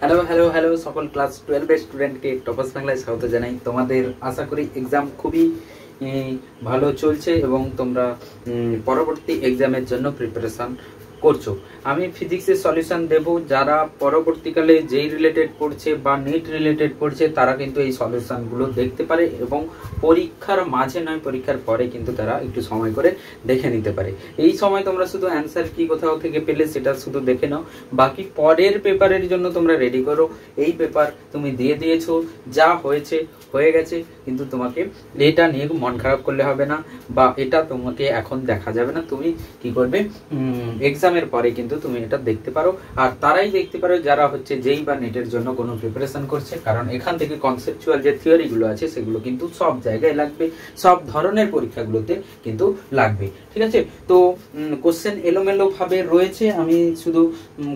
Hello hello hello সকল class 12 এর স্টুডেন্টকে টপাস বাংলায় স্বাগত জানাই। তোমাদের আশা করি এক্সাম খুবই ভালো চলছে এবং তোমরা পরবর্তী এক্সামের জন্য প্রিপারেশন করছো। আমি ফিজিক্সের সলিউশন দেব, যারা পরবর্তীকালে যেই রিলেটেড পড়ছে বা নেট রিলেটেড পড়ছে তারা কিন্তু এই সলিউশনগুলো দেখতে পারে এবং পরীক্ষার মাঝে নয় পরীক্ষার পরে কিন্তু তারা একটু সময় করে দেখে নিতে পারে। এই সময় তোমরা শুধু অ্যান্সার কি কোথাও থেকে পেলে সেটা শুধু দেখে নাও, বাকি পরের পেপারের জন্য তোমরা রেডি করো। এই পেপার তুমি দিয়ে দিয়েছো, যা হয়েছে হয়ে গেছে, কিন্তু তোমাকে এটা নিয়ে মন খারাপ করলে হবে না বা এটা তোমাকে এখন দেখা যাবে না। তুমি কি করবে, এক্সামের পরে কিন্তু তুমি এটা দেখতে পারো। আর তারাই দেখতে পারো যারা হচ্ছে যেই বা নেটের জন্য কোনো প্রিপারেশন করছে, কারণ এখান থেকে কনসেপচুয়াল যে থিওরিগুলো আছে সেগুলো কিন্তু সব জায়গায় লাগবে, সব ধরনের পরীক্ষাগুলোতে কিন্তু লাগবে। ঠিক আছে, তো কোশ্চেন এলোমেলো ভাবে রয়েছে, আমি শুধু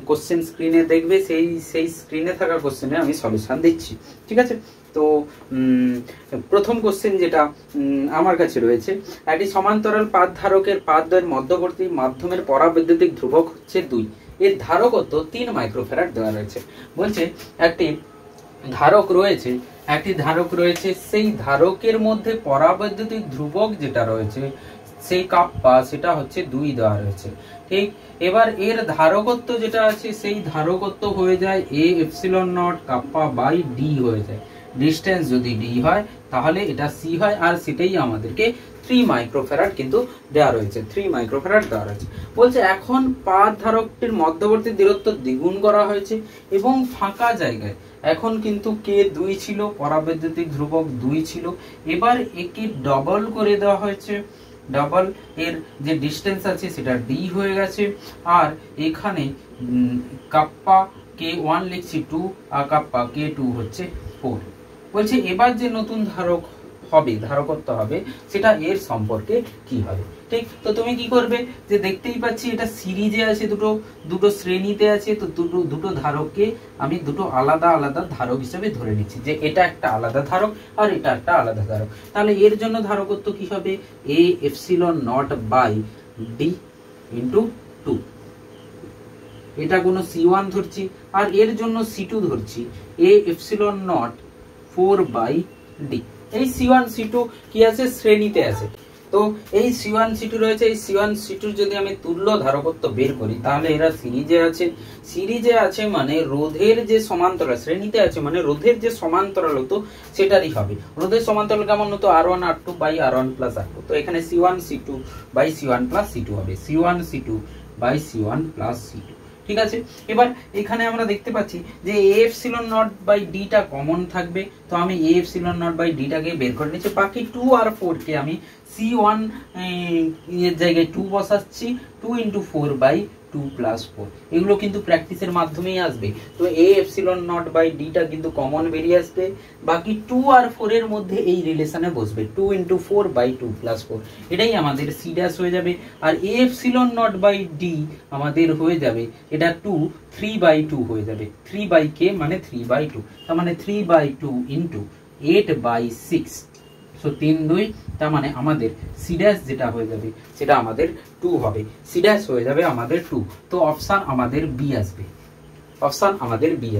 কোশ্চেন স্ক্রিনে দেখবে, সেই স্ক্রিনে থাকা কোশ্চেনে আমি সলিউশন দিচ্ছি। ঠিক আছে, তো প্রথম কোশ্চেন যেটা আমার কাছে রয়েছে, একটি সমান্তরাল পাত ধারকের পাতদ্বয়ের মধ্যবর্তী মাধ্যমের পরাবৈদ্যুতিক ধ্রুবক হচ্ছে 2, এর ধারকত্ব 3 মাইক্রোফ্যারাড দেওয়া রয়েছে। বলছে একটি ধারক রয়েছে, সেই ধারকের মধ্যে পরাবৈদ্যুতিক ধ্রুবক যেটা রয়েছে সেই কাপ্পা, সেটা হচ্ছে 2 দেওয়া রয়েছে। ঠিক, এবার এর ধারকত্ব যেটা আছে সেই ধারকত্ব হয়ে যায় a epsilon naught kappa by D হয়ে যায়। ডিস্টেন্স যদি ডি হয় তাহলে এটা সি হয়, আর সেটাই আমাদেরকে 3 মাইক্রোফ্যারাড কিন্তু দেওয়া রয়েছে, 3 মাইক্রোফ্যারাড দেওয়া রয়েছে। বলছে এখন পাত ধারকটির মধ্যবর্তী দূরত্ব দ্বিগুণ করা হয়েছে এবং ফাঁকা জায়গায় এখন কিন্তু কে 2 ছিল, পরাবৈদ্যুতিক ধ্রুবক 2 ছিল, এবার একে ডবল করে দেওয়া হয়েছে। ডাবল এর যে ডিস্টেন্স আছে সেটা ডি হয়ে গেছে, আর এখানে কাপ্পা কে 1 লিখছি 2 আর কাপ্পা কে 2 হচ্ছে 4। বলছে এবার যে নতুন ধারকত্ব হবে সেটা এর সম্পর্কে কি হবে। ঠিক, তো তুমি কি করবে, যে দেখতেই পাচ্ছি এটা সিরিজে আছে, দুটো শ্রেণীতে আছে, তো দুটো ধারককে আমি দুটো আলাদা আলাদা ধারক হিসেবে ধরে নিচ্ছি, যে এটা একটা আলাদা ধারক আর এটা একটা আলাদা ধারক। তাহলে এর জন্য ধারকত্ব কি হবে, a epsilon naught by d into 2, এটা কোনো C1 ধরছি, আর এর জন্য C2 ধরছি a epsilon naught 4 by d. এই C1 C2 কি আছে, শ্রেণীতে আছে, তো এই C1 C2 রয়েছে। এই C1 C2 যদি আমি তুল্য ধারকত্ব বের করি তাহলে এরা সিরিজে আছে মানে রোধের যে সমান্তরাল, শ্রেণীতে আছে মানে রোধের যে সমান্তরাল হতো সেটারই হবে। রোধের সমান্তরাল কেমন হতো, R1 R2 by R1 plus R2, তো এখানে C1 C2 by C1 plus C2 হবে, C1 C2 by C1 plus C2। ঠিক আছে, এবার এখানে আমরা দেখতে পাচ্ছি যে a epsilon naught by d টা কমন থাকবে, তো আমি a epsilon naught by d টাকে বের করে নিচ্ছি। বাকি 2 আর 4 কে আমি C1 এর জায়গায় 2 বসাচ্ছি, 2 ইন্টু 4 বাই 2 প্লাস 4, এগুলো কিন্তু প্র্যাকটিসের মাধ্যমেই আসবে। তো a epsilon naught by d টা কিন্তু কমন বেরিয়ে আসবে, বাকি 2 আর 4 এর মধ্যে এই রিলেশনে বসবে 2 ইন্টু 4 বাই 2 প্লাস 4, এটাই আমাদের সি ড্যাশ হয়ে যাবে। আর a epsilon naught by d আমাদের হয়ে যাবে এটা 3 বাই 2 হয়ে যাবে, 3 বাই কে মানে 3 বাই 2, তার মানে 3 বাই 2 ইন্টু 8 বাই 6, সো 3 2, তার মানে আমাদের সি ড্যাশ যেটা হয়ে যাবে সেটা আমাদের 2 হবে, সি ড্যাশ হয়ে যাবে আমাদের 2। তো অপশন আমাদের বি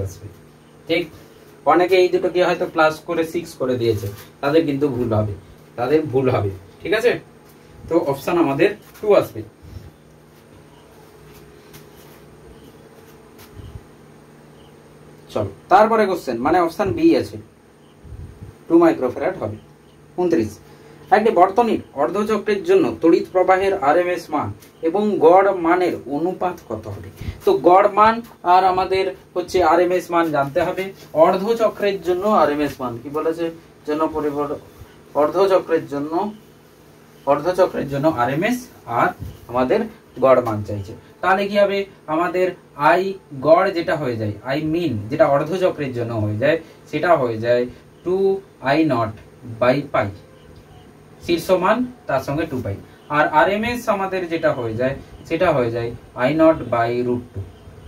আসবে, ঠিক। অনেকে এই দুটোকে হয়তো প্লাস করে 6 করে দিয়েছে, তাদের কিন্তু ভুল হবে, ঠিক আছে। তো অপশন আমাদের 2 আসবে। চলো তারপরে কোশ্চেন, মানে অপশন বি আছে, 2 মাইক্রোফ্যারাড হবে। 29, একটি বর্তনীর অর্ধচক্রের জন্য তড়িৎ প্রবাহের আরএমএস মান এবং গড় মানের অনুপাত কত হবে। তো গড় মান আর আমাদের হচ্ছে আরএমএস মান জানতে হবে। অর্ধচক্রের জন্য আরএমএস মান কি বলেছে, অর্ধচক্রের জন্য আরএমএস আর আমাদের গড় মান চাইছে। তাহলে কি হবে, আমাদের আই গড় যেটা হয়ে যায়, আই মিন যেটা অর্ধচক্রের জন্য হয়ে যায়, সেটা হয়ে যায় 2I0 বাই পাই, শীর্ষ মান তার সঙ্গে 2 পাই, আর আরএমএস আমাদের যেটা হয়ে যায় সেটা হয়ে যায় I0 বাই √2।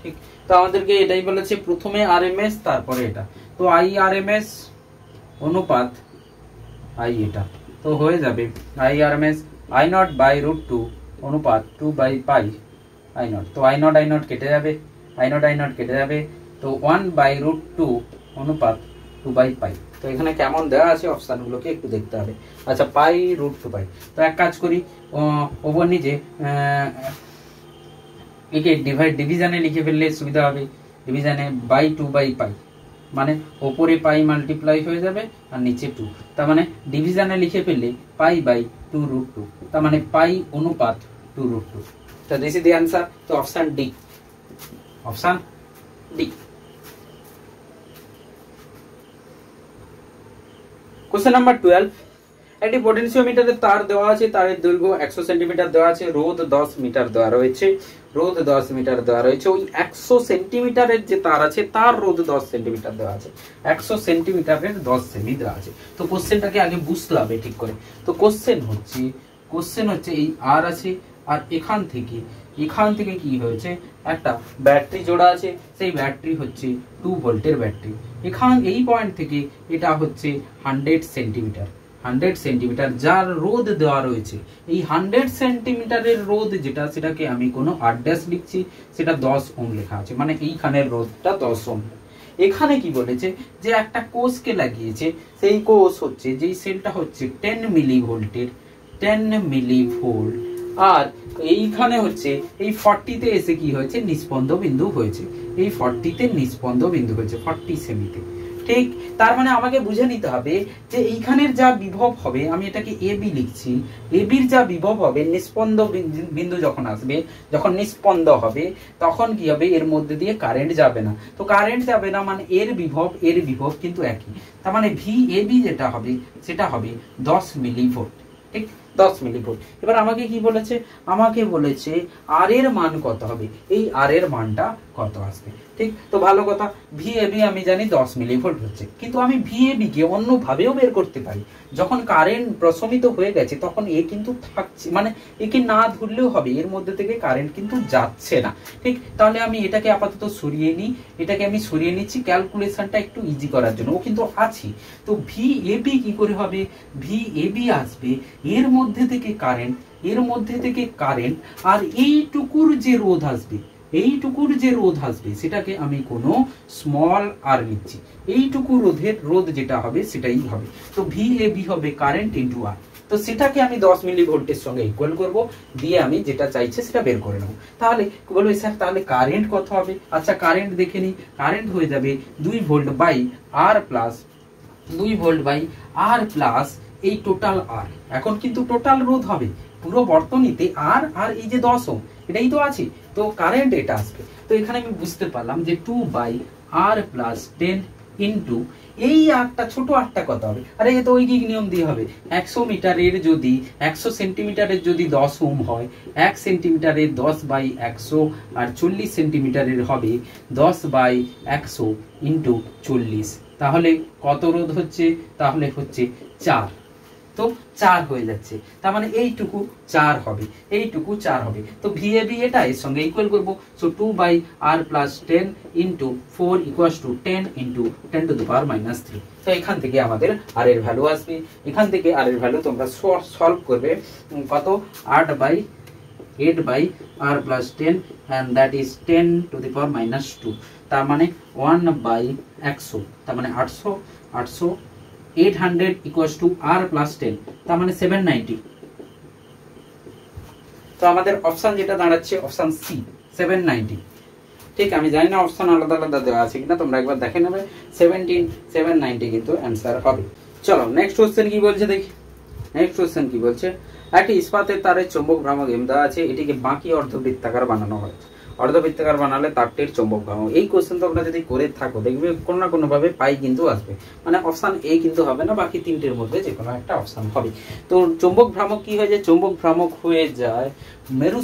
ঠিক, তো আমাদেরকে এটাই বলেছে, প্রথমে আরএমএস তারপরে এটা, তো আই আরএমএস অনুপাত আই এটা, তো হয়ে যাবে আই আরএমএস I0 বাই √2 অনুপাত 2 বাই পাই I0। তো I0 কেটে যাবে, তো 1/√2 অনুপাত 2/π। তো এখানে কেমন দেওয়া আছে অপশানগুলোকে একটু দেখতে হবে। আচ্ছা, π√2π। তো এক কাজ করি, ওপর নিচে একে ডিভিশনে লিখে ফেললে সুবিধা হবে। ডিভিশনে বাই 2/π, মানে ওপরে পাই মাল্টিপ্লাই হয়ে যাবে আর নিচে 2, তার মানে ডিভিশনে লিখে ফেললে π/2√2, তার মানে পাই অনুপাত 2√2। তো দিস ইজ দ্য आंसर। তো option D, option D. Question number 12, একটি পটেনশিওমিটারের তার দেওয়া আছে, তারের দৈর্ঘ্য 100 সেন্টিমিটার দেওয়া আছে, রোধ 10 মিটার দেওয়া রয়েছে। রোধ 10 মিটার দেওয়া রয়েছে, ওই 100 সেন্টিমিটারের যে তার আছে তার রোধ 10 সেন্টিমিটার দেওয়া আছে। 100 সেন্টিমিটারের 10 সেমি দেওয়া আছে। তো কোশ্চেনটাকে আগে বুঝতে হবে ঠিক করে। তো কোশ্চেন হচ্ছে এই আর আছে, আর এখান থেকে কি হয়েছে, একটা ব্যাটারি জোড়া আছে, সেই ব্যাটারি হচ্ছে 2 ভোল্টের ব্যাটারি। এই পয়েন্ট থেকে এটা হচ্ছে 100 সেন্টিমিটার, 100 সেন্টিমিটার যার রোধ দেওয়া রয়েছে। এই 100 সেন্টিমিটারের রোধ যেটা, সেটাকে আমি কোনো R' লিখছি, সেটা 10 ওহম লেখা আছে, মানে এইখানের রোধটা 10 ওহম। এখানে কি বলেছে যে একটা কোষকে লাগিয়েছে, সেই কোষ হচ্ছে, যেই সেলটা হচ্ছে 10 মিলিভোল্টের, 10 মিলিভোল্ট, আর এইখানে হচ্ছে এই 40তে এসে কি হয়েছে, নিস্পন্দ বিন্দু হয়েছে। এই 40তে নিস্পন্দ বিন্দু হয়েছে, 40 সেমিতে। ঠিক, তার মানে আমাকে বুঝে নিতে হবে যে এইখানের যা বিভব হবে, আমি এটাকে এবি লিখছি, এবির যা বিভব হবে, নিস্পন্দ বিন্দু যখন আসবে, যখন নিস্পন্দ হবে, তখন কি হবে, এর মধ্যে দিয়ে কারেন্ট যাবে না। তো কারেন্ট যাবে না মানে এর বিভব কিন্তু একই, তার মানে ভি এবি যেটা হবে সেটা হবে 10 মিলিভোল্ট। ঠিক, 10 মিলিভোল্ট। এবার আমাকে কি বলেছে, আমাকে বলেছে আর এর মান কত হবে, এই আর এর মানটা কত আসবে। ঠিক, তো ভালো কথা, ভিএবি আমি জানি 10 মিলিভোল্ট হচ্ছে, কিন্তু আমি ভিএবি কে অন্য ভাবেও বের করতে পারি। যখন কারেন্ট প্রশমিত হয়ে গেছে তখন এ কিন্তু থাকছে, মানে একে না ধরলেও হবে, এর মধ্যে থেকে কারেন্ট কিন্তু যাচ্ছে না। ঠিক, তাহলে আমি এটাকে আপাতত সরিয়ে নিই, এটাকে আমি সরিয়ে নিচ্ছি ক্যালকুলেশনটা একটু ইজি করার জন্য, ও কিন্তু আছি। তো ভিএবি কি করে হবে, ভিএবি আসবে এর মধ্যে থেকে কারেন্ট, আর এইটুকুর যে রোধ আসবে, সেটাকে আমি কোনো স্মল আর নিচ্ছি। এইটুকু রোধ যেটা হবে সেটাই হবে। তো ভিএবি হবে কারেন্ট ইনটু আর। তো সেটাকে আমি 10 মিলিভোল্টের সঙ্গে ইকুয়াল করব, দিয়ে আমি যেটা চাইছে সেটা বের করে নেব। তাহলে বলবে স্যার তাহলে কারেন্ট কত হবে। আচ্ছা, কারেন্ট দেখে নিই। কারেন্ট হয়ে যাবে 2 volt by R plus, 2 volt by R plus এই টোটাল আর। এখন কিন্তু টোটাল রোধ হবে পুরো বর্তনীতে আর এই যে 10 ওহম, এটাই তো আছে। তো কারেন্ট এটা আসবে। তো এখানে আমি বুঝতে পারলাম যে 2 বাই আর প্লাস 10 ইন্টু এই আরটা, ছোট আরটা কত হবে, আরে এ তো ঐকিক নিয়ম দিয়ে হবে। 100 মিটারের যদি 100 সেন্টিমিটারের যদি 10 ওহম হয়, 1 সেন্টিমিটারের 10 বাই 100, আর 40 সেন্টিমিটারের হবে 10 বাই 100 ইন্টু 40। তাহলে কত রোধ হচ্ছে, তাহলে হচ্ছে 4। তো 4 হয়ে যাচ্ছে, তার মানে এইটুকু 4 হবে। তো ভিএবি এটা এর সঙ্গে ইকুয়াল করব। So 2 by R plus 10 into 4 equals to 10 into 10 to the power minus 3। তো এখান থেকে আমাদের আর এর ভ্যালু আসবে। এখান থেকে আর এর ভ্যালু তোমরা সলভ করবে, কত, 8 by R plus 10 and that is 10 to the power minus 2, তার মানে 1 বাই 100, তার মানে 800 800 equals to r plus 10, তার মানে 790। তো আমাদের অপশন যেটা দাঁড়াচ্ছে অপশন সি, 790। ঠিক, আমি জানি না অপশন আলাদা আলাদা দেওয়া আছে কিনা, তোমরা একবার দেখে নেবে। 790 কিন্তু অ্যান্সার হবে। চলো নেক্সট কোশ্চেন কি বলছে দেখি। নেক্সট কোশ্চেন কি বলছে, একটি ইস্পাতের তারের চৌম্বক ভ্রামক এম দেওয়া আছে, এটিকে বাকি অর্ধবৃত্তাকার বানানো হয়েছে। অর্ধবৃত্তাকার বানালে তারটির চৌম্বক ভ্রামক। এই কোশ্চেন তোমরা যদি করে থাকো দেখবে কোনো না কোনো ভাবে পাই কিন্তু আসবে, মানে অপশন এ কিন্তু হবে না, বাকি তিনটের মধ্যে যে কোনো একটা অপশন হবে। তো চৌম্বক ভ্রামক কি হয়ে যায়, চৌম্বক ভ্রামক হয়ে যায় মেরু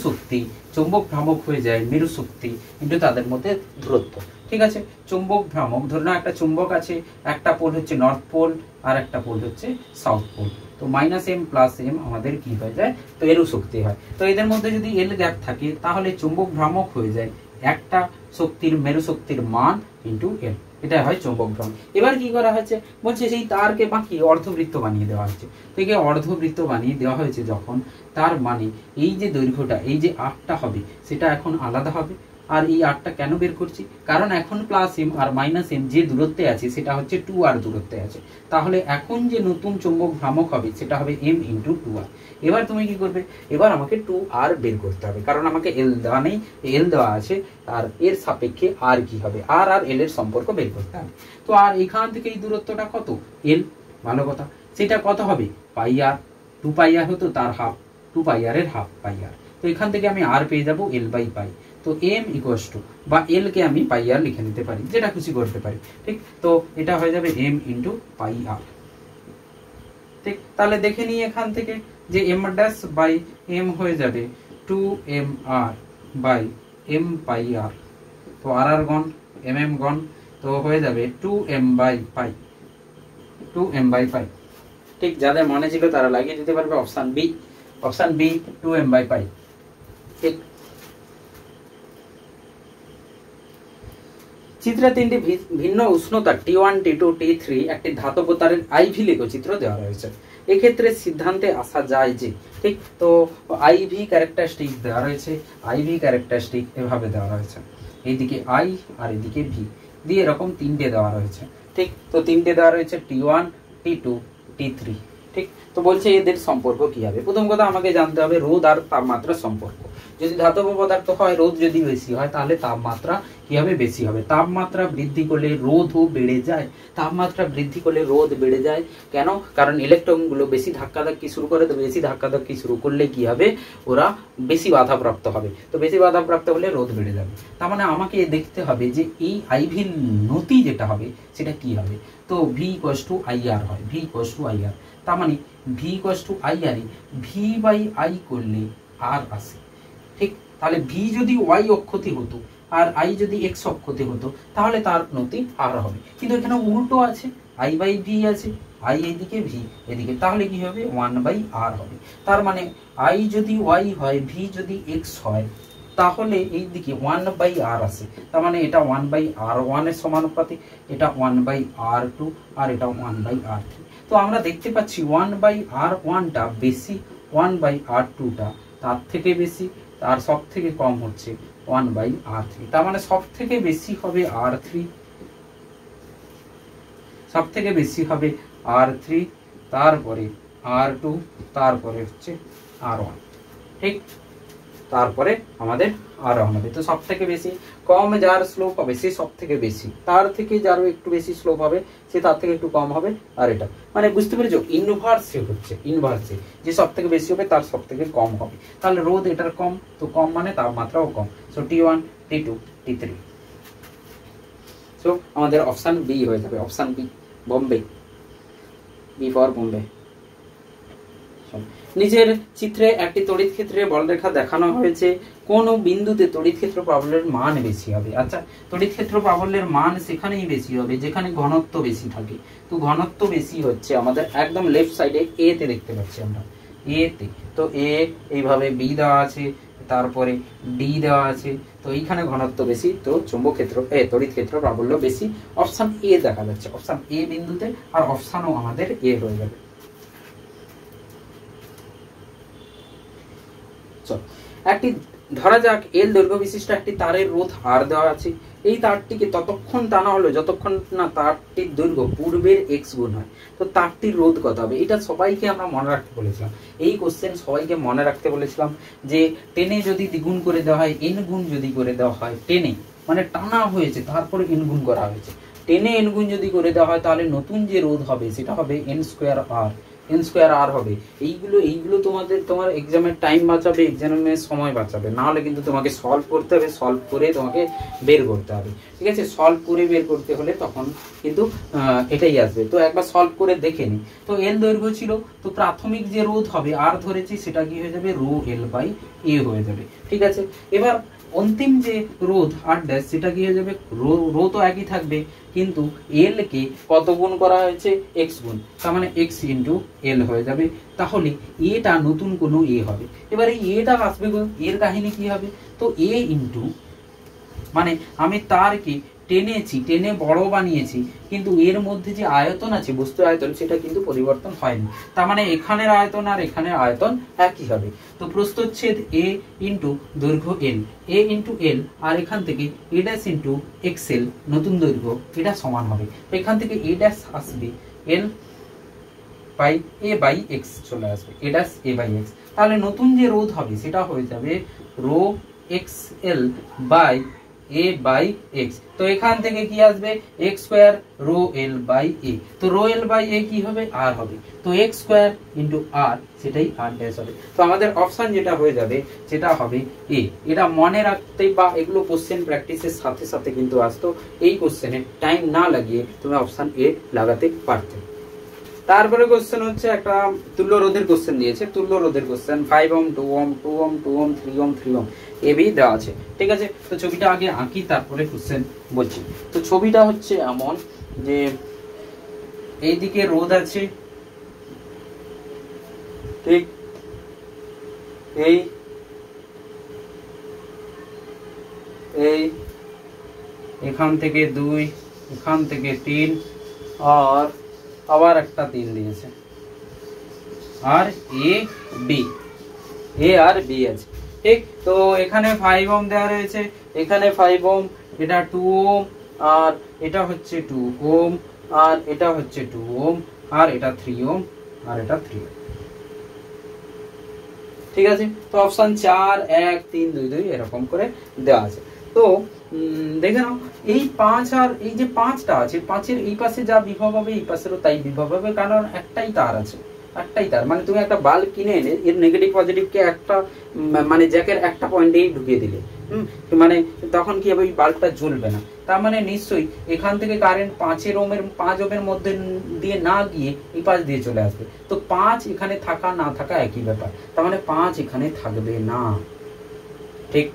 শক্তি, কিন্তু তাদের মধ্যে দূরত্ব। ঠিক আছে, চৌম্বক ভ্রামক, ধরে নাও একটা চুম্বক আছে, একটা পোল হচ্ছে নর্থ পোল আর একটা পোল হচ্ছে সাউথ পোল। তো মাইনাস এম প্লাস এম আমাদের কি হয়ে যায়, তো মেরু শক্তি হয়। তো এদের মধ্যে যদি এল গ্যাপ থাকে তাহলে চৌম্বক ভ্রামক হয়ে যায় একটা শক্তির মেরু শক্তির মান ইন্টু এল, এটা হয় চৌম্বক ভ্রামক। এবার কি করা হয়েছে, বলছে সেই তারকে বাকি অর্ধবৃত্ত বানিয়ে দেওয়া হয়েছে। তো একে অর্ধবৃত্ত বানিয়ে দেওয়া হয়েছে যখন, তার মানে এই যে দৈর্ঘ্যটা, এই যে আর্কটা হবে সেটা এখন আলাদা হবে, আর এই আরটা কেন বের করছি, কারণ এখন plus M R minus M যে দূরত্বে আছে সেটা হচ্ছে 2r দূরত্বে আছে, তাহলে এখন যে নতুন চৌম্বক ভ্রামক হবে সেটা হবে m ইন্টু 2r। এবার তুমি কি করবে, এবার আমাকে 2r বের করতে হবে, কারণ আমাকে এল দেওয়া নেই, এল দেওয়া আছে, আর এর সাপেক্ষে আর কি হবে, আর এল এর সম্পর্ক বের করতে হবে। তো আর এখান থেকে এই দূরত্বটা কত, এল, ভালো কথা, সেটা কত হবে পাই আর, 2 পাই আর হতো, তার হাফ, 2 পাই আর এর হাফ পাই আর। তো এখান থেকে আমি আর পেয়ে যাবো এল বাই পাই। তো এম ইকুয়ালস টু, বা এল কে আমি পাই আর লিখে নিতে পারি, যেটা খুশি করতে পারি, ঠিক। তো এটা হয়ে যাবে এম ইন্টু পাই আর, ঠিক। তাহলে দেখে নিই এখান থেকে যে এম ড্যাশ বাই এম হয়ে যাবে 2m r by m pi R. তো আর গণ, এম গণ, তো হয়ে যাবে 2m by pi, 2m by pi, ঠিক। যাদের মনে ছিল তারা লাগিয়ে দিতে পারবে option B, option B 2m by pi, ঠিক। চিত্রে তিনটি ভিন্ন উষ্ণতা T1, T2, T3 একটি ধাতব তারের আইভি লেখচিত্র দেওয়া রয়েছে। এক্ষেত্রে সিদ্ধান্তে আসা যায় যে, ঠিক, তো আইভি ক্যারেক্টারিস্টিক দেওয়া রয়েছে, আইভি ক্যারেক্টারিস্টিক এভাবে দেওয়া রয়েছে, এইদিকে আই আর এদিকে ভি দিয়ে এরকম তিনটে দেওয়া রয়েছে, ঠিক। তো তিনটে দেওয়া রয়েছে T1, T2, T3, ঠিক। তো বলছে এদের সম্পর্ক কি হবে। প্রথম কথা আমাকে জানতে হবে রোধ আর তাপমাত্রার সম্পর্ক। যদি ধাতব পদার্থ হয়, রোধ যদি বেশি হয়, তাহলে তাপমাত্রা কি হবে, বেশি হবে। তাপমাত্রা বৃদ্ধি করলে রোধও বেড়ে যায়, তাপমাত্রা বৃদ্ধি করলে রোধ বেড়ে যায়। কেন, কারণ ইলেকট্রনগুলো বেশি ধাক্কাধাক্কি শুরু করে, তো বেশি ধাক্কাধাক্কি শুরু করলে কি হবে, ওরা বেশি বাধাপ্রাপ্ত হবে, তো বেশি বাধাপ্রাপ্ত হলে রোধ বেড়ে যাবে। তার মানে আমাকে দেখতে হবে যে এই আইভির নতি যেটা হবে সেটা কি হবে। তো V equals to I R হয়, V equals to I R, তার মানে V equals to I R, V by I করলে আর আসে, ঠিক। তাহলে ভি যদি ওয়াই অক্ষতে হতো আর আই যদি এক্স অক্ষতে হতো, তাহলে তার নতি আর হবে। কিন্তু এখানে উল্টো আছে, আই বাই ভি আছে, আই এদিকে ভি এদিকে, তাহলে কি হবে 1 বাই আর হবে। তার মানে আই যদি ওয়াই হয়, ভি যদি এক্স হয়, তাহলে এই দিকে 1 বাই আর আসে। তার মানে এটা 1 বাই আর 1 এর সমানুপাতিক, এটা 1 বাই আর 2, আর এটা 1 বাই আর 3। তো আমরা দেখতে পাচ্ছি 1 বাই আর 1টা বেশি, 1 বাই আর 2টা তার থেকে বেশি, আর সব থেকে কম হচ্ছে 1 বাই আর 3। তার মানে সব থেকে বেশি হবে আর 3, সব থেকে বেশি হবে আর 3, তারপরে আর 2, তারপরে হচ্ছে আর 1, ঠিক। তারপরে আমাদের আর হবে। তো সব থেকে বেশি, কম যার স্লোপ হবে সে সব থেকে বেশি, তার থেকে যার একটু বেশি স্লোপ হবে সে তার থেকে একটু কম হবে, আর এটা মানে বুঝতে পেরেছো, ইনভার্সে হচ্ছে, ইনভার্সে যে সব থেকে বেশি হবে তার সব থেকে কম হবে। তাহলে রোধ এটার কম, তো কম মানে তাপমাত্রাও কম। সো T1, T2, T3, সো আমাদের অপশন বি হয়ে যাবে, option B, Bombay, B for Bombay. নিচের চিত্রে একটি তড়িৎ ক্ষেত্রের বলরেখা দেখানো হয়েছে, কোন বিন্দুতে তড়িৎ ক্ষেত্র প্রাবল্যের মান বেশি হবে। আচ্ছা, তড়িৎ ক্ষেত্র প্রাবল্যের মান সেখানেই বেশি হবে যেখানে ঘনত্ব বেশি থাকে। তো ঘনত্ব বেশি হচ্ছে আমাদের একদম লেফট সাইডে এ তে দেখতে পাচ্ছি আমরা, এ তে। তো এ এইভাবে বি দেওয়া আছে, তারপরে ডি দেওয়া আছে, তো এইখানে ঘনত্ব বেশি, তো চৌম্বক ক্ষেত্র তড়িৎ ক্ষেত্র প্রাবল্য বেশি। অপশন এ দেখা যাচ্ছে, অপশন এ বিন্দুতে, আর অপশনও আমাদের এ হয়ে যাবে। একটি ধরা যাক এল দৈর্ঘ্য বিশিষ্ট একটি তারের রোধ আর দেওয়া আছে। এই তারটিকে ততক্ষণ টানা হলো যতক্ষণ না তারটির দৈর্ঘ্য পূর্বের এক্স গুণ হয়। তো তারটির রোধ কত হবে, এটা সবাইকে আমরা মনে রাখতে বলেছিলাম। এই কোশ্চেন সবাইকে মনে রাখতে বলেছিলাম যে টেনে যদি দ্বিগুণ করে দেওয়া হয়, এন গুণ যদি করে দেওয়া হয়, টেনে মানে টানা হয়েছে তারপরে এন গুণ করা হয়েছে, টেনে এন গুণ যদি করে দেওয়া হয়, তাহলে নতুন যে রোধ হবে সেটা হবে এন স্কোয়ার আর, এন স্কোয়ার আর হবে। এইগুলো তোমার এক্সামের টাইম বাঁচাবে, এক্সামের সময় বাঁচাবে, না হলে কিন্তু তোমাকে সলভ করতে হবে, সলভ করে তোমাকে বের করতে হবে, ঠিক আছে। সলভ করে বের করতে হলে তখন কিন্তু এটাই আসবে। তো একবার সলভ করে দেখে নি। তো এল দৈর্ঘ্য ছিল, তো প্রাথমিক যে রোধ হবে আর ধরেছি সেটা কি হয়ে যাবে, রো এল বাই এ হয়ে যাবে, ঠিক আছে। এবার অন্তিম যে রোধ আর ড্যাশ সেটা কি হয়ে যাবে, রো তো একই থাকবে, কিন্তু এল কে কত গুণ করা হয়েছে, এক্স গুণ, তার মানে এক্স ইন্টু এল হয়ে যাবে। তাহলে এটা নতুন কোনো এ হবে। এবার এই এটা আসবে, এর কাহিনী কি হবে, তো এ ইন্টু মানে আমি তারকে টেনেছি, টেনে বড় বানিয়েছি, কিন্তু এর মধ্যে যে আয়তন আছে, বস্তু আয়তন, সেটা কিন্তু পরিবর্তন হয়নি। তার মানে এখানের আয়তন আর এখানের আয়তন একই হবে। তো প্রস্থচ্ছেদ এ ইন্টু দৈর্ঘ্য এল, এ ইন্টু এল, আর এখান থেকে এ ড্যাশ ইন্টু এক্সেল নতুন দৈর্ঘ্য, এটা সমান হবে। তো এখান থেকে এ ড্যাশ আসবে L by A by X চলে আসবে, A dash A by X. তাহলে নতুন যে রোধ হবে সেটা হয়ে যাবে rho X L by A by X. তো এখান থেকে কি আসবে X square rho L by A. তো রো এল বাই এ কি হবে আর হবে, তো এক্স স্কোয়ার ইন্টু আর, সেটাই আর ড্যাশ হবে। তো আমাদের অপশন যেটা হয়ে যাবে সেটা হবে এ। এটা মনে রাখতে বা এগুলো কোশ্চেন প্র্যাকটিসের সাথে সাথে কিন্তু আসতো, এই কোশ্চেনে টাইম না লাগিয়ে তুমি অপশন এ লাগাতে পারতে। তারপরে কোশ্চেন হচ্ছে একটা তুল্য রোধের কোশ্চেন দিয়েছে, তুল্য রোধের question 5 ohm 2 ohm 2 ohm 2 ohm 3 ohm 3 ohm AB দেওয়া আছে। ঠিক আছে, তো ছবিটা আগে আঁকি তারপরে কোশ্চেন বলছি। তো ছবিটা হচ্ছে এমন যে এইদিকে রোধ আছে, ঠিক এই এই এখান থেকে 2, এখান থেকে 3, আর আবার একটা 3 দিয়েছে, আর A B, A R B আছে। ঠিক, তো এখানে 5 ওহম দেওয়া রয়েছে, এখানে 5 ওহম, এটা 2 ওহম, আর এটা হচ্ছে 2 ওহম, আর এটা হচ্ছে 2 ওহম, আর এটা 3 ওহম, আর এটা 3 ওহম। ঠিক আছে, তো অপশন 4 1 3 2 2 এরকম করে দেওয়া আছে। তো দেখে নাও এই 5 আর এই যে 5টা আছে, 5-এর এই পাশে যা বিভব হবে এই পাশেরও তাই বিভব হবে, কারণ একটাই তার আছে, একটাই তার। মানে তুমি একটা বাল্ব কিনে এনে এর নেগেটিভ পজিটিভকে একটা মানে জ্যাকের একটা পয়েন্টেই ঢুকিয়ে দিলে, মানে তখন কি হবে, ওই বাল্বটা জ্বলবে না। তার মানে নিশ্চয়ই এখান থেকে কারেন্ট 5 ওহমের মধ্যে দিয়ে না গিয়ে এই পাশ দিয়ে চলে আসবে। তো 5 এখানে থাকা না থাকা একই ব্যাপার, তার মানে 5 এখানে থাকবে না। ঠিক,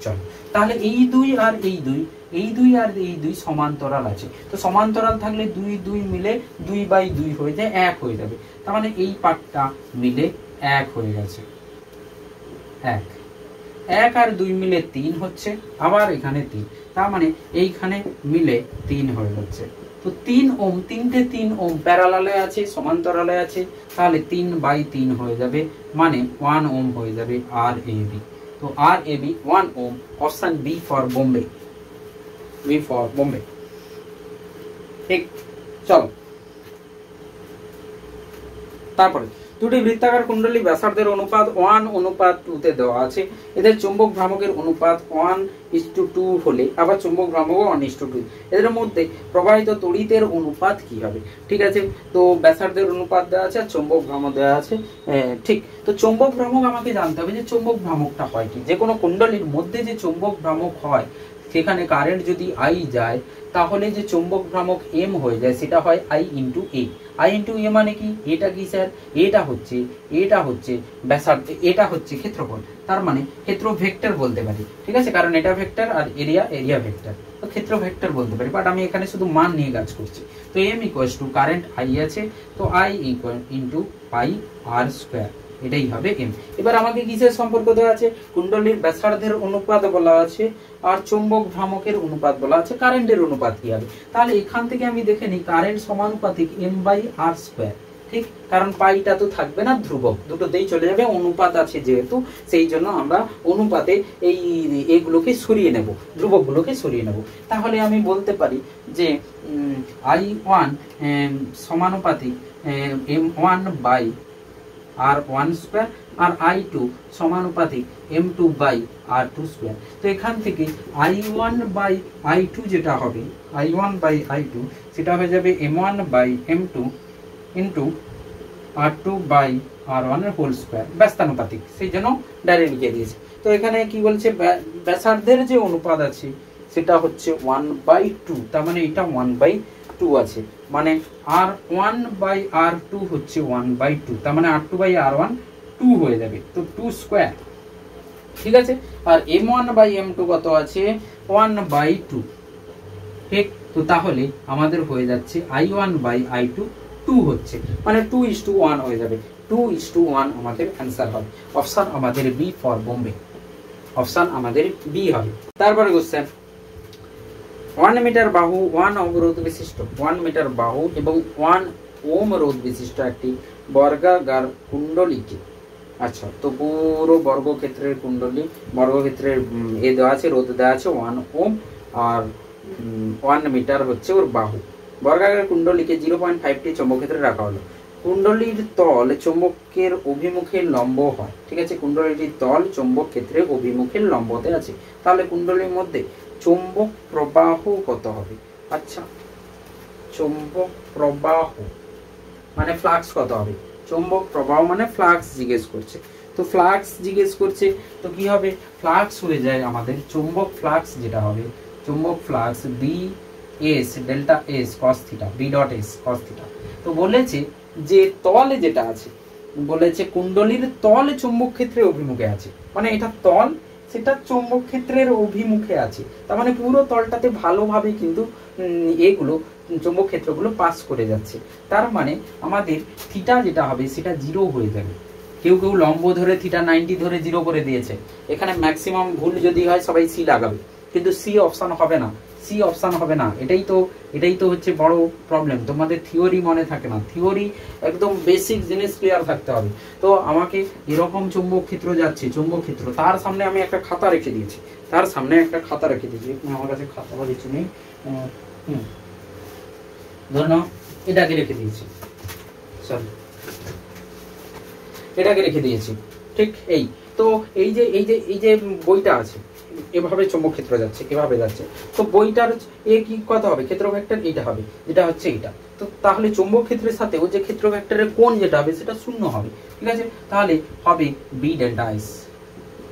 চলো তাহলে এই 2 আর এই 2, এই 2 আর এই 2 সমান্তরাল আছে। তো সমান্তরাল থাকলে 2 2 মিলে 2/2 হয়ে যায়, 1 হয়ে যাবে। তার মানে এই পার্টটা মিলে 1 হয়ে গেছে, 1 1 আর 2 মিলে 3 হচ্ছে, আবার এখানে 3, তার মানে এইখানে মিলে 3 হয়ে যাচ্ছে। তো 3 ওহম, 3 ওহম প্যারালালে আছে, সমান্তরালে আছে, তাহলে 3/3 হয়ে যাবে, মানে 1 ওহম হয়ে যাবে আর এ বি। তো R A B 1 ohm, option B for Bombay, B for Bombay. ঠিক, চলো তারপরে দুটি বৃত্তাকার কুণ্ডলী ব্যাসার্ধের অনুপাত 1:2 তে দেওয়া আছে। এদের চৌম্বক ভ্রামকের অনুপাত 1:2 হলে আবার চৌম্বক ভ্রামকও 1:2। এদের মধ্যে প্রবাহিত তড়িতের অনুপাত কি হবে? ঠিক আছে, তো ব্যাসার্ধের অনুপাত দেওয়া আছে আর চৌম্বক ভ্রামক দেওয়া আছে। ঠিক, তো চৌম্বক ভ্রামক আমাকে জানতে হবে যে চৌম্বক ভ্রামকটা হয় কি। যে কোনো কুণ্ডলীর মধ্যে যে চৌম্বক ভ্রামক হয়, সেখানে কারেন্ট যদি আই যায়, তাহলে যে চৌম্বক ভ্রামক এম হয়ে যায় সেটা হয় I into A. I into A মানে কি, এটা কি স্যার, এটা হচ্ছে ব্যাসার্ধ, এটা হচ্ছে ক্ষেত্রফল, তার মানে ক্ষেত্র ভেক্টর বলতে পারি। ঠিক আছে, কারণ এটা ভেক্টর আর এরিয়া ভেক্টর, তো ক্ষেত্র ভেক্টর বলতে পারি। বাট আমি এখানে শুধু মান নিয়ে কাজ করছি। তো M equals to current I আছে, তো I equal into pi R square, এটাই হবে এম। এবার আমাকে কিসের সম্পর্ক দেওয়া আছে, কুণ্ডলীর ব্যাসার্ধের অনুপাত বলা আছে আর চৌম্বক ভ্রামকের অনুপাত বলা আছে, কারেন্টের অনুপাত কি হবে। তাহলে এখান থেকে আমি দেখে নিই কারেন্ট সমানুপাতিক m/r স্কয়ার। ঠিক, কারণ পাইটা তো থাকবে না, ধ্রুবক, দুটোতেই চলে যাবে, অনুপাত আছে যেহেতু, সেই জন্য আমরা অনুপাতে এইগুলোকে সরিয়ে নেব, ধ্রুবকগুলোকে সরিয়ে নেব। তাহলে আমি বলতে পারি যে I1 সমানুপাতিক m1/r1 স্কয়ার আর I2 সমানুপাতিক m2/r2 স্কয়ার। তো এখান থেকে I1/I2 যেটা হবে, I1/I2 সেটা হয়ে যাবে m1/m2 ইন্টু r2/r1 এর হোল স্কয়ার, ব্যস্তানুপাতিক, সেই জন্য ডাইরেক্ট লিখে দিয়েছে। তো এখানে কি বলছে, ব্যাসার্ধের যে অনুপাত আছে সেটা হচ্ছে 1/2, তার মানে এটা 1/2 আছে, মানে r1/r2 হচ্ছে 1/2, তার মানে r2/r1 2 হয়ে যাবে, তো 2 স্কয়ার। ঠিক আছে, আর m1/m2 কত আছে, 1/2। ঠিক, তো তাহলে আমাদের হয়ে যাচ্ছে I1/I2 2 হচ্ছে, মানে 2:1 হয়ে যাবে, 2:1 আমাদের অ্যান্সার হবে। অপশন আমাদের বি ফর বোম্বে, অপশন আমাদের বি হবে। তারপরে কোশ্চেন 1 মিটার বাহু 1 ওম রোধ বিশিষ্ট 1 মিটার বাহু এবং 1 ওম রোধ বিশিষ্ট একটি বর্গাকার কুণ্ডলীকে, আচ্ছা তো পুরো বর্গক্ষেত্রের কুণ্ডলী, বর্গক্ষেত্রের এ দেওয়া আছে, রোধ দেওয়া আছে 1 ওম আর 1 মিটার হচ্ছে ওর বাহু। বর্গাকার কুণ্ডলীকে 0.5টি চৌম্বকক্ষেত্রে রাখা হলো। কুণ্ডলীর তল চৌম্বকের অভিমুখে লম্ব হয়, ঠিক আছে, কুণ্ডলীটির তল চৌম্বক ক্ষেত্রের অভিমুখের লম্বতে আছে। তাহলে কুণ্ডলীর মধ্যে চৌম্বক প্রবাহ কত হবে? আচ্ছা চৌম্বক প্রবাহ মানে ফ্লাক্স কত হবে? চৌম্বক প্রবাহ মানে ফ্লাক্স জিজ্ঞেস করছে, তো ফ্লাক্স জিজ্ঞেস করছে তো কি হবে? ফ্লাক্স হয়ে যায় আমাদের চৌম্বক ফ্লাক্স যেটা হবে, চৌম্বক flux B S delta S cos theta, B dot S cos theta. তো বলেছে যে তলে যেটা আছে, বলেছে কুণ্ডলীর তল চৌম্বক ক্ষেত্রের অভিমুখে আছে, মানে এটা তল, সেটা চৌম্বক ক্ষেত্রের অভিমুখে আছে, তার মানে পুরো তলটাতে ভালোভাবে কিন্তু এগুলো চৌম্বক ক্ষেত্রগুলো পাস করে যাচ্ছে। তার মানে আমাদের থিটা যেটা হবে সেটা 0 হয়ে যাবে। কেউ কেউ লম্ব ধরে থিটা 90 ধরে 0 করে দিয়েছে, এখানে ম্যাক্সিমাম ভুল যদি হয় সবাই সি লাগাবে, কিন্তু সি অপশন হবে না, সি অপশন হবে না, এটাই তো হচ্ছে বড় প্রবলেম। তোমাদের থিওরি মনে থাকে না, থিওরি একদম বেসিক জিনিস ক্লিয়ার থাকতে হবে। তো আমাকে এরকম চৌম্বক ক্ষেত্র যাচ্ছে, চৌম্বক ক্ষেত্র, তার সামনে আমি একটা খাতা রেখে দিয়েছি, তার সামনে একটা খাতা রেখে দিয়েছি, আমার কাছে খাতা বা কিছু নেই, ধরো এটাকে রেখে দিয়েছি, সরি এটাকে রেখে দিয়েছি, ঠিক। এই তো এই যে বইটা আছে, এভাবে চৌম্বক ক্ষেত্র যাচ্ছে, এভাবে যাচ্ছে, তো বইটার এ কি কত হবে? ক্ষেত্র ভেক্টর এইটা হবে, যেটা হচ্ছে এইটা। তো তাহলে চৌম্বক ক্ষেত্রের সাথেও যে ক্ষেত্র ভেক্টরের কোণ যেটা হবে সেটা 0 হবে, ঠিক আছে। তাহলে হবে বি ডেল্টা এস,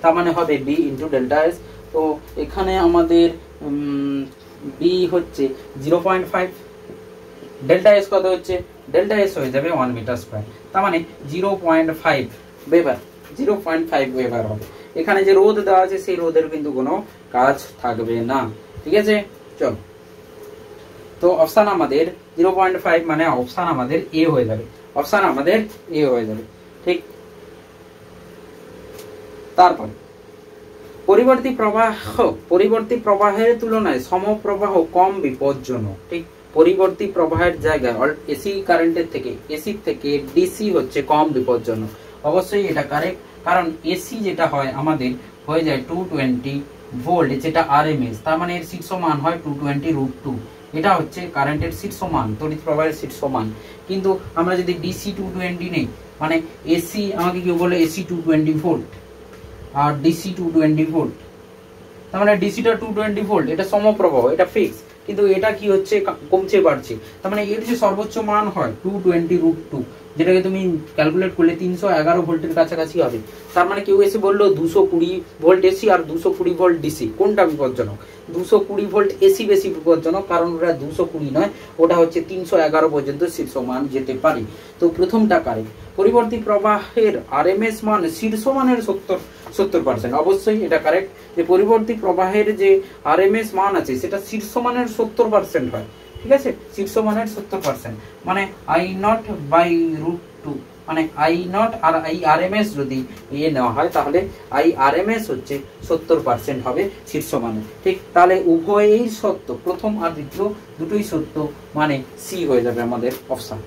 তার মানে হবে বি ইন্টু ডেল্টা এস। তো এখানে আমাদের বি হচ্ছে 0.5, ডেল্টা এস কত হচ্ছে? ডেল্টা এস হয়ে যাবে 1 মিটার স্কয়ার, তার মানে 0.5 ওয়েবার, 0.5 ওয়েবার হবে। এখানে যে রোধ দেওয়া আছে সেই রোধের কিন্তু কোনো কাজ থাকবে না, ঠিক আছে। চল, তো অপশন আমাদের 0.5 মানে অপশন আমাদের এ হয়ে যাবে, অপশন আমাদের এ হয়ে যাবে, ঠিক। তারপর পরিবর্তী প্রবাহের তুলনায় সমপ্রবাহ কম বিপজ্জনক, ঠিক। পরিবর্তী প্রবাহের জায়গায় এসি কারেন্টের থেকে, এসি থেকে ডিসি হচ্ছে কম বিপজ্জনক। অবশ্যই এটা কারেক্ট, কারণ এসি যেটা হয় আমাদের হয়ে যায় 220 ভোল্ট, যেটা আরএমএস, তার মানে এর শীর্ষ মান হয় 220√2, এটা হচ্ছে কারেন্টের শীর্ষ মান, তড়িৎ প্রবাহের শীর্ষ মান। কিন্তু আমরা যদি ডিসি 220 নেই, মানে এসি আমাকে কেউ বলে এসি 220 ভোল্ট আর ডিসি 220 ভোল্ট, তার মানে ডিসিটা 220 ভোল্ট, এটা সমপ্রবাহ, এটা ফিক্স, কিন্তু এটা কি হচ্ছে কমছে বাড়ছে, তার মানে এর যে সর্বোচ্চ মান হয় 220√2, যেটাকে তুমি ক্যালকুলেট করলে 311 ভোল্টের কাছাকাছি হবে। তার মানে কেউ এসে বললো 220 ভোল্ট এসি আর 220 ভোল্ট ডিসি, কোনটা বিপজ্জনক? 220 ভোল্ট এসি বেশি বিপজ্জনক, কারণ ওটা 220 নয়, ওটা হচ্ছে 311 পর্যন্ত শীর্ষ মান যেতে পারে। তো প্রথমটা কারেক্ট। পরিবর্তী প্রবাহের আরএমএস মান শীর্ষ মানের 70%, অবশ্যই এটা কারেক্ট, যে পরিবর্তী প্রবাহের যে আরএমএস মান আছে সেটা শীর্ষ মানের 70% হয়, ঠিক আছে, শীর্ষ মানের 70%, মানে I0/√2, মানে I0 আর IRMS যদি নেওয়া হয় তাহলে IRMS হচ্ছে 70% হবে শীর্ষ মানে, ঠিক। তাহলে উভয়েই সত্য, প্রথম আর দ্বিতীয় দুটোই সত্য, মানে সি হয়ে যাবে আমাদের অপশন।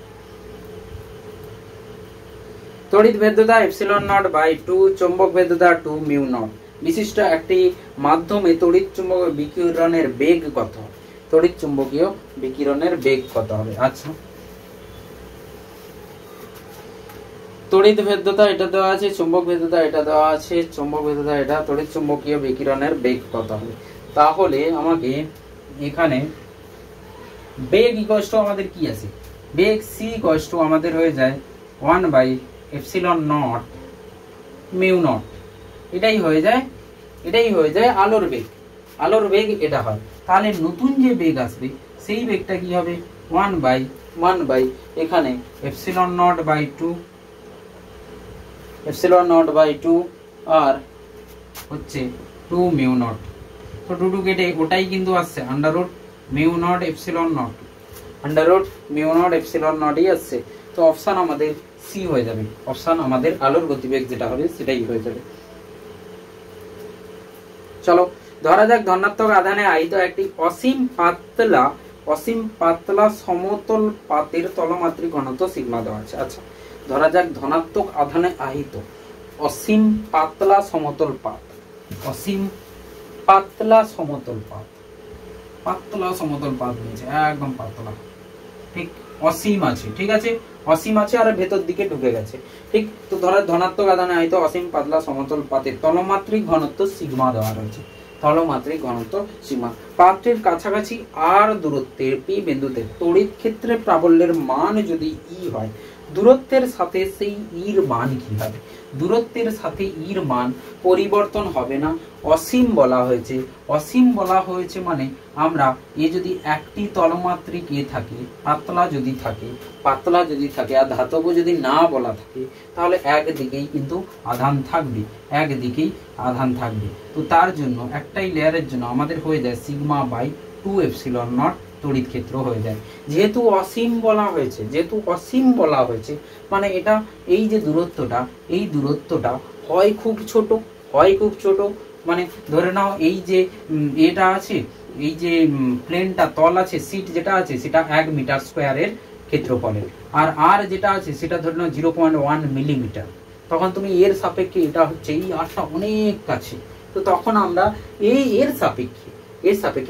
তড়িৎ ভেদ্যতা ε0/2, চৌম্বক ভেদ্যতা 2μ0 বিশিষ্ট একটি মাধ্যমে তড়িৎ চুম্বক বিকিরণের বেগ কত? তড়িৎ চুম্বকীয় বিকিরণের বেগ কত হবে? আচ্ছা, তড়িৎ ভেদ্যতা এটা দেওয়া আছে, চুম্বক ভেদ্যতা এটা দেওয়া আছে, চুম্বক ভেদ্যতা এটা, তড়িৎ চুম্বকীয় বিকিরণের বেগ কত হবে? তাহলে আমাকে এখানে বেগ ইকুয়াল টু আমাদের কি আছে? বেগ সি ইকুয়াল টু আমাদের হয়ে যায় 1/ε0μ0, এটাই হয়ে যায় আলোর বেগ, আলোর বেগ এটা হয়। তাহলে নতুন যে বেগ আসবে সেই বেগটা কি হবে? 1/, এখানে ε0/2 আর হচ্ছে 2μ0, তো 2 কেটে ওটাই কিন্তু আসছে √μ0ε0ই আসছে। তো অপশন আমাদের সি হয়ে যাবে, অপশন আমাদের আলোর গতিবেগ যেটা হবে সেটাই হয়ে যাবে। চলো ধরা যাক ধনাত্মক আধানে আহিত একটি অসীম পাতলা সমতল পাতের তলমাত্রিক ঘনত্ব সিগমা দেওয়া আছে। আচ্ছা, ধরা যাক ধনাত্মক আধানে আহিত অসীম পাতলা সমতল পাত, অসীম পাতলা সমতল পাত, পাতলা সমতল পাত নিয়েছে, একদম পাতলা, ঠিক, অসীম আছে, ঠিক আছে, অসীম আছে আর ভেতর দিকে ঢুকে গেছে, ঠিক। তো ধরা ধনাত্মক আধানে আহিত অসীম পাতলা সমতল পাতের তলমাত্রিক ঘনত্ব সিগমা দেওয়া রয়েছে, তলমাত্রিক ঘনত্ব সিগমা। পাত্রের কাছাকাছি আর দূরত্বের পি বিন্দুতে তড়িৎ ক্ষেত্রে প্রাবল্যের মান যদি ই হয়, দূরত্বের সাথে সেই ইর মান কি হবে? দূরত্বের সাথে ইর মান পরিবর্তন হবে না, অসীম বলা হয়েছে। অসীম বলা হয়েছে মানে আমরা এ যদি একটি তলমাত্রিক এ থাকে, পাতলা যদি থাকে আর ধাতব যদি না বলা থাকে, তাহলে একদিকেই কিন্তু আধান থাকবে, একদিকেই আধান থাকবে। তো তার জন্য একটাই লেয়ারের জন্য আমাদের হয়ে যায় সিগমা বাই 2 এপসিলন নট তড়িৎ ক্ষেত্র হয়ে যায়। যেহেতু অসীম বলা হয়েছে মানে এটা এই যে দূরত্বটা, এই দূরত্বটা হয় খুব ছোট, মানে ধরে নাও এই যে এটা আছে, এই যে প্লেনটা তল আছে, সিট যেটা আছে সেটা 1 মিটার স্কোয়ারের ক্ষেত্রফলের, আর যেটা আছে সেটা ধরে নাও 0.1 মিলিমিটার। তখন তুমি এর সাপেক্ষে এটা হচ্ছে এই আরটা অনেক কাছে, তো তখন আমরা এর সাপেক্ষে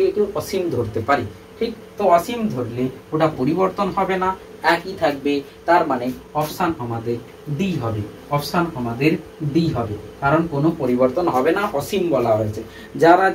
একটু অসীম ধরতে পারি, ঠিক। তো অসীম ধরলে ওটা পরিবর্তন হবে না, একই থাকবে। তার মানে অপশন আমাদের ডি হবে, কারণ কোনো পরিবর্তন হবে না, অসীম বলা হয়েছে। যারা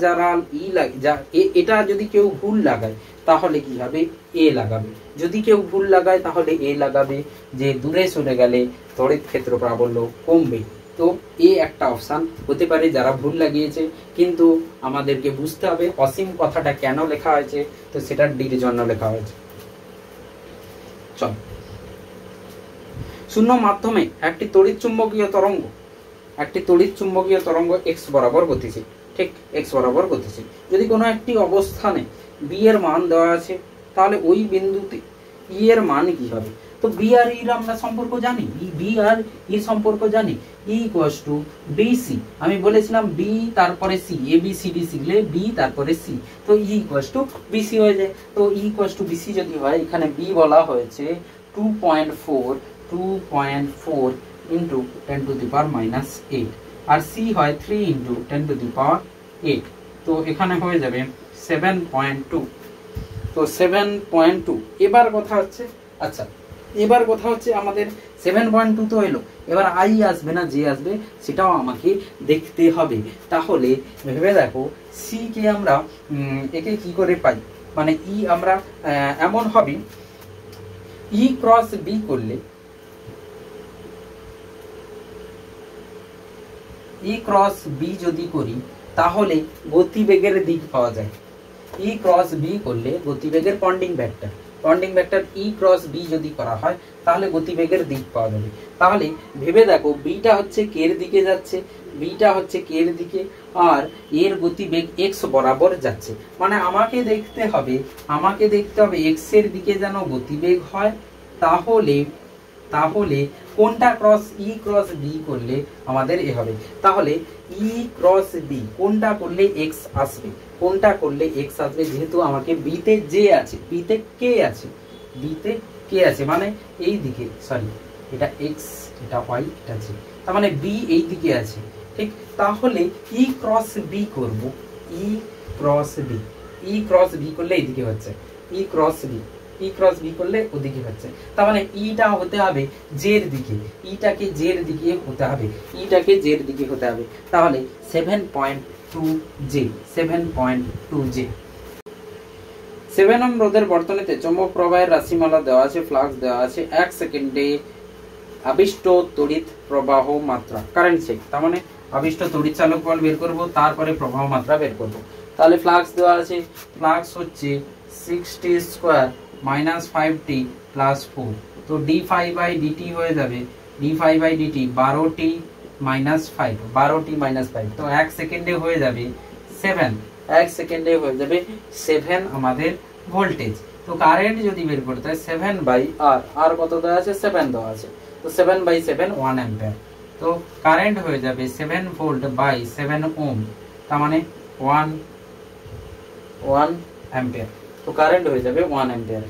এটা যদি কেউ ভুল লাগায় তাহলে কি হবে? এ লাগাবে। যদি কেউ ভুল লাগায় তাহলে এ লাগাবে, যে দূরে সরে গেলে তড়িৎ ক্ষেত্র প্রাবল্য কমবে। তো এ একটা অপশন হতে পারে যারা ভুল লাগিয়েছে, কিন্তু আমাদেরকে বুঝতে হবে অসীম কথাটা কেন লেখা হয়েছে, তো সেটা ডির জন্য লেখা হয়েছে। চল, শূন্য মাধ্যমে একটি তড়িৎ চুম্বকীয় তরঙ্গ এক্স বরাবর গতিশীল, ঠিক, এক্স বরাবর গতিশীল। যদি কোনো একটি অবস্থানে বি এর মান দেওয়া আছে, তাহলে ওই বিন্দুতে ই এর মান কি হবে? তো বি আর ইর আমরা সম্পর্ক জানি, বি আর ই সম্পর্ক জানি, ই ইকুয়ালস টু বিসি। আমি বলেছিলাম বি তারপরে C, A B C D শিখলে বি তারপরে সি, তো ই ইকুয়ালস টু বিসি হয়ে যায়। তো ই ইকুয়ালস টু বিসি যদি হয়, এখানে বি বলা হয়েছে 2.4 into 10 to the power minus 8, আর সি হয় 3 ইন্টু 10 টু দি পাওয়ার 8, তো এখানে হয়ে যাবে 7.2। তো 7.2। এবার কথা হচ্ছে, আচ্ছা এবার কথা হচ্ছে আমাদের 7.2 তো এলো, এবার আই আসবে না জে আসবে সেটাও আমাকে দেখতে হবে। তাহলে ভেবে দেখো, সি কে আমরা একে কি করে পাই, মানে ই আমরা এমন হবে, ই ক্রস বি করলে, ই ক্রস বি যদি করি তাহলে গতিবেগের দিক পাওয়া যায়। ই ক্রস বি করলে গতিবেগের Poynting vector E cross B যদি করা হয় তাহলে গতিবেগের দিক পাওয়া যাবে। তাহলে ভেবে দেখো, বিটা হচ্ছে কে এর দিকে যাচ্ছে, আর এর গতিবেগ এক্স বরাবর যাচ্ছে, মানে আমাকে দেখতে হবে এক্স এর দিকে যেন গতিবেগ হয়। তাহলে কোনটা ক্রস ই ক্রস বি করলে আমাদের এ হবে, তাহলে ই ক্রস বি কোনটা করলে এক্স আসবে, যেহেতু আমাকে বিতে জে আছে, বিতে কে আছে, মানে এই দিকে, সরি এটা এক্স, এটা ওয়াই, এটা জে, তার মানে বি এই দিকে আছে, ঠিক। তাহলে ই ক্রস বি করব, ই ক্রস বি করলে এইদিকে হচ্ছে, ই ক্রস বি করলে ওদিকে হচ্ছে, তার মানে ইটা হতে হবে জের দিকে, ইটাকে জের দিকে হতে হবে, তাহলে 7.2 জে। 7 নং রোধের বর্তনীতে চৌম্বক প্রবাহের রাশিমালা দেওয়া আছে, ফ্লাক্স দেওয়া আছে, 1 সেকেন্ডে আবিষ্ট তড়িৎ প্রবাহ মাত্রা, কারেন্ট চেক, তার মানে আবিষ্ট তড়িৎ চালক বল বের করব, তারপরে প্রবাহ মাত্রা বের করব। তাহলে ফ্লাক্স দেওয়া আছে, ফ্লাক্স হচ্ছে 60 স্কয়ার মাইনাস 5t প্লাস 4, তো d5/dt হয়ে যাবে d5/dt 12t মাইনাস 5, তো 1 সেকেন্ডে হয়ে যাবে 7 আমাদের ভোল্টেজ। তো কারেন্ট যদি বের করতে হয় 7/r, আর কত দেওয়া আছে, 7 দেওয়া আছে, তো 7/7 1 অ্যাম্পিয়ার, তো কারেন্ট হয়ে যাবে 7 ভোল্ট বাই 7 ওহম, তার মানে 1 অ্যাম্পিয়ার। তো কারেন্ট হয়ে যাবে 1 অ্যাম্পিয়ার।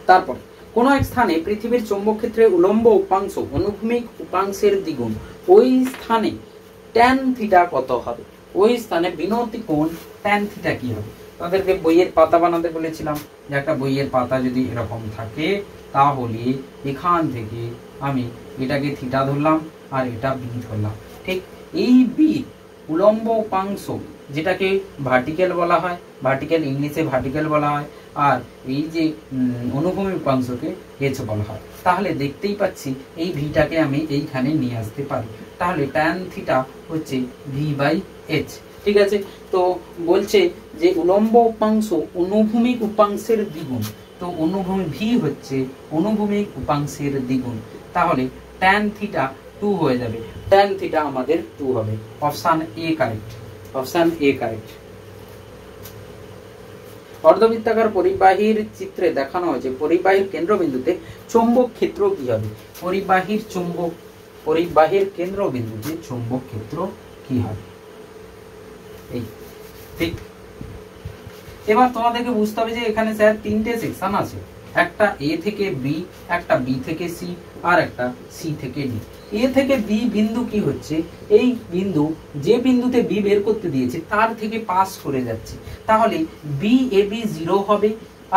তারপর কোন এক স্থানে পৃথিবীর চৌম্বক ক্ষেত্রের উলম্ব উপাংশ অনুভূমিক উপাংশের দ্বিগুণ, ওই স্থানে ট্যান থিটা কত হবে? ওই স্থানে বিনতি কোণ ট্যান থিটা কি হবে? তাদেরকে বইয়ের পাতা বানাতে বলেছিলাম, যে একটা বইয়ের পাতা যদি এরকম থাকে তাহলে এখান থেকে আমি এটাকে থিটা ধরলাম আর এটা বি ধরলাম। ঠিক এই বি উলম্ব উপাংশ, যেটাকে ভার্টিক্যাল বলা হয়, ভার্টিক্যাল ইংলিশে ভার্টিক্যাল বলা হয়, আর এই যে অনুভূমিক উপাংশকে এইচ বলা হয়। তাহলে দেখতেই পাচ্ছি এই ভিটাকে আমি এইখানে নিয়ে আসতে পারি। তাহলে ট্যান থিটা হচ্ছে v/h। ঠিক আছে, তো বলছে যে উলম্ব উপাংশ অনুভূমিক উপাংশের দ্বিগুণ, তো অনুভূমিক ভি হচ্ছে অনুভূমিক উপাংশের দ্বিগুণ, তাহলে ট্যান থিটা 2 হয়ে যাবে। ট্যান থিটা আমাদের 2 হবে। Option A correct, option A correct. অর্ধবৃত্তাকার পরিবাহীর চিত্রে দেখানো হয়েছে পরিবাহীর কেন্দ্রবিন্দুতে চৌম্বক ক্ষেত্র কি হবে? পরিবাহীর কেন্দ্রবিন্দুতে চৌম্বক ক্ষেত্র কি হবে? এই ঠিক। এবার তোমাদেরকে বুঝতে হবে যে এখানে স্যার 3টে সেকশন আছে, একটা এ থেকে বি, একটা বি থেকে সি, আর একটা সি থেকে ডি। এ থেকে বি বিন্দু কি হচ্ছে, এই বিন্দু যে বিন্দুতে বি বের করতে দিয়েছে তার থেকে পাস করে যাচ্ছে, তাহলে বি এ বি 0 হবে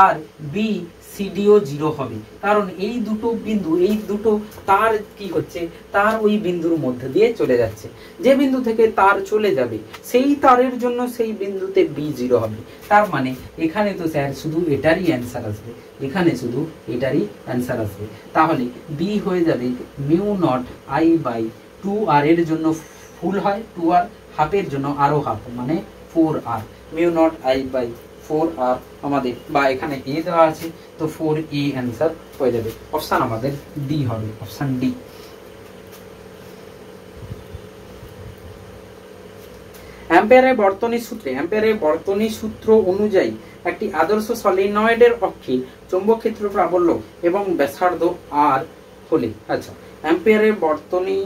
আর বি সিডিও 0 হবে, কারণ এই দুটো বিন্দু, এই দুটো তার কি হচ্ছে, তার ওই বিন্দুর মধ্যে দিয়ে চলে যাচ্ছে। যে বিন্দু থেকে তার চলে যাবে সেই তারের জন্য সেই বিন্দুতে বি 0 হবে। তার মানে এখানে তো স্যার শুধু এটারই অ্যান্সার আসবে, এখানে শুধু এটারই অ্যান্সার আসবে। তাহলে বি হয়ে যাবে μ0I/2 আর এর জন্য ফুল হয় 2r, হাফের জন্য আরো হাফ মানে 4r, μ0I/4r আমাদের, বা এখানে এ দেওয়া আছে তো 4a অ্যান্সার হয়ে যাবে। অপশন আমাদের ডি হবে, অপশন ডি। অ্যাম্পিয়ারের বর্তনী সূত্র অনুযায়ী একটি আদর্শ সলিনয়েডের অক্ষে চৌম্বক ক্ষেত্র প্রাবল্য এবং ব্যাসার্ধ r হলে, আচ্ছা অ্যাম্পিয়ারের বর্তনী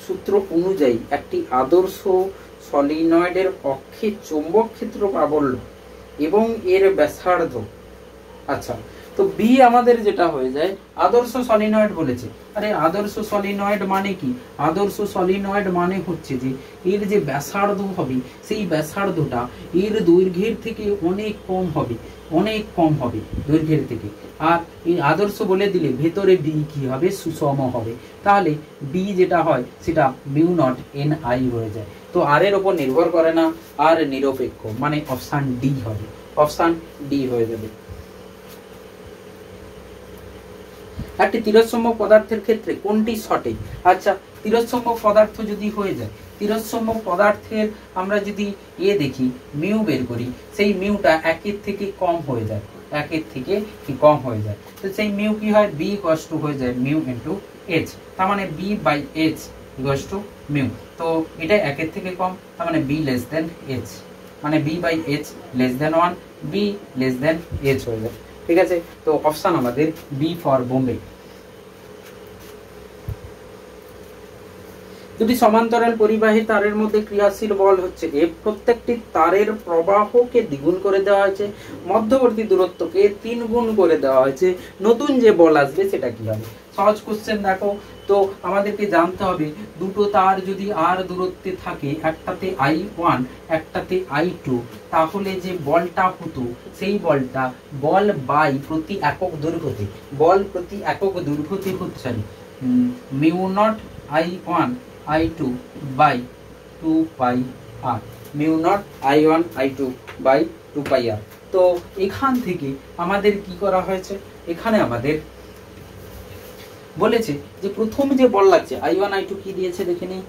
সূত্র অনুযায়ী একটি আদর্শ সলিনয়েডের অক্ষে চৌম্বক ক্ষেত্র প্রাবল্য এবং এর ব্যাসার্ধ, আচ্ছা তো বি আমাদের যেটা হয়ে যায় আদর্শ সলিনয়েড বলেছে। আরে আদর্শ সলিনয়েড মানে কি? আদর্শ সলিনয়েড মানে হচ্ছে যে এর যে ব্যাসার্ধ হবে সেই ব্যাসার্ধটা এর দৈর্ঘ্যের থেকে অনেক কম হবে, অনেক কম হবে দৈর্ঘ্যের থেকে। আর এই আদর্শ বলে দিলে ভেতরে বি কি হবে, সুষম হবে, তাহলে বি যেটা হয় সেটা μ0NI হয়ে যায়। তো আর এর উপর নির্ভর করে না, আর নিরপেক্ষ, মানে অপশন ডি হবে, অপশন ডি হয়ে যাবে। একটি তিরস্চম্বক পদার্থের ক্ষেত্রে কোনটি সঠিক? আচ্ছা তিরস্চম্বক পদার্থ যদি হয়ে যায়, তিরস্চম্বক পদার্থের আমরা যদি দেখি মিউ বের করি, সেই মিউটা 1 থেকে কম হয়ে যায়, 1 থেকে কম হয়ে যায়, তো সেই মিউ কি হয়, বি ইকুয়ালস টু হয়ে যায় মিউ ইনটু এইচ, তার মানে b/h ইকুয়ালস টু মিউ। তো এটা 1 থেকে কম, তার মানে b লেস দেন h, মানে b/h less than 1, b less than h হয়ে যায়। ঠিক আছে, তো অপশন আমাদের বি ফর বোম্বে। দুটি সমান্তরাল পরিবাহী তারের মধ্যে ক্রিয়াশীল বল হচ্ছে F, প্রত্যেকটি তারের প্রবাহকে দ্বিগুণ করে দেওয়া হয়েছে, মধ্যবর্তী দূরত্বকে 3 গুণ করে দেওয়া হয়েছে, নতুন যে বল আসবে সেটা কি হবে? সহজ কোশ্চেন দেখো, তো আমাদেরকে জানতে হবে দুটো তার যদি r দূরত্বে থাকে, একটাতে I1 একটাতে I2, তাহলে যে বলটা হতো সেই বলটা বল বাই প্রতি একক দৈর্ঘ্যতে, বল প্রতি একক দৈর্ঘ্যতে হচ্ছে μ0I1 I2 by 2πr, μ0I1 I2 by 2πr। তো এখান থেকে আমাদের কি করা হয়েছে, এখানে আমাদের বলেছে যে প্রথম যে বল লাগছে I1 I2 কি দিয়েছে দেখে নিই,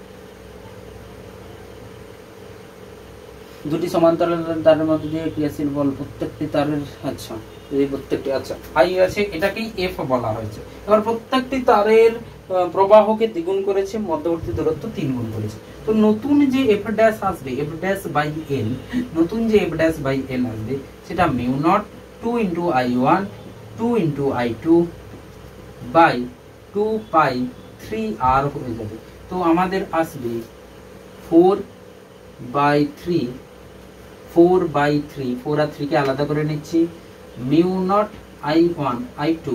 দুটি সমান্তরাল তারের মধ্যে দিয়ে ক্রিয়াশীল বল প্রত্যেকটি তারের, আচ্ছা এই প্রত্যেকটি, আচ্ছা আই আছে, এটাকেই এফ বলা হয়েছে। এবার প্রত্যেকটি তারের প্রবাহকে দ্বিগুণ করেছে, মধ্যবর্তী দূরত্ব 3 গুণ করেছে। তো নতুন যে এফ ড্যাশ আসবে, এফ ড্যাশ বাই এল, নতুন যে এফ ড্যাশ বাই এল আসবে সেটা μ0 2 into I1 2 into I2 by 2π 3r হয়ে যাবে। তো আমাদের আসবে 4 বাই থ্রি, 4/3, 4 আর 3 কে আলাদা করে নিচ্ছি, mu naught I1 I2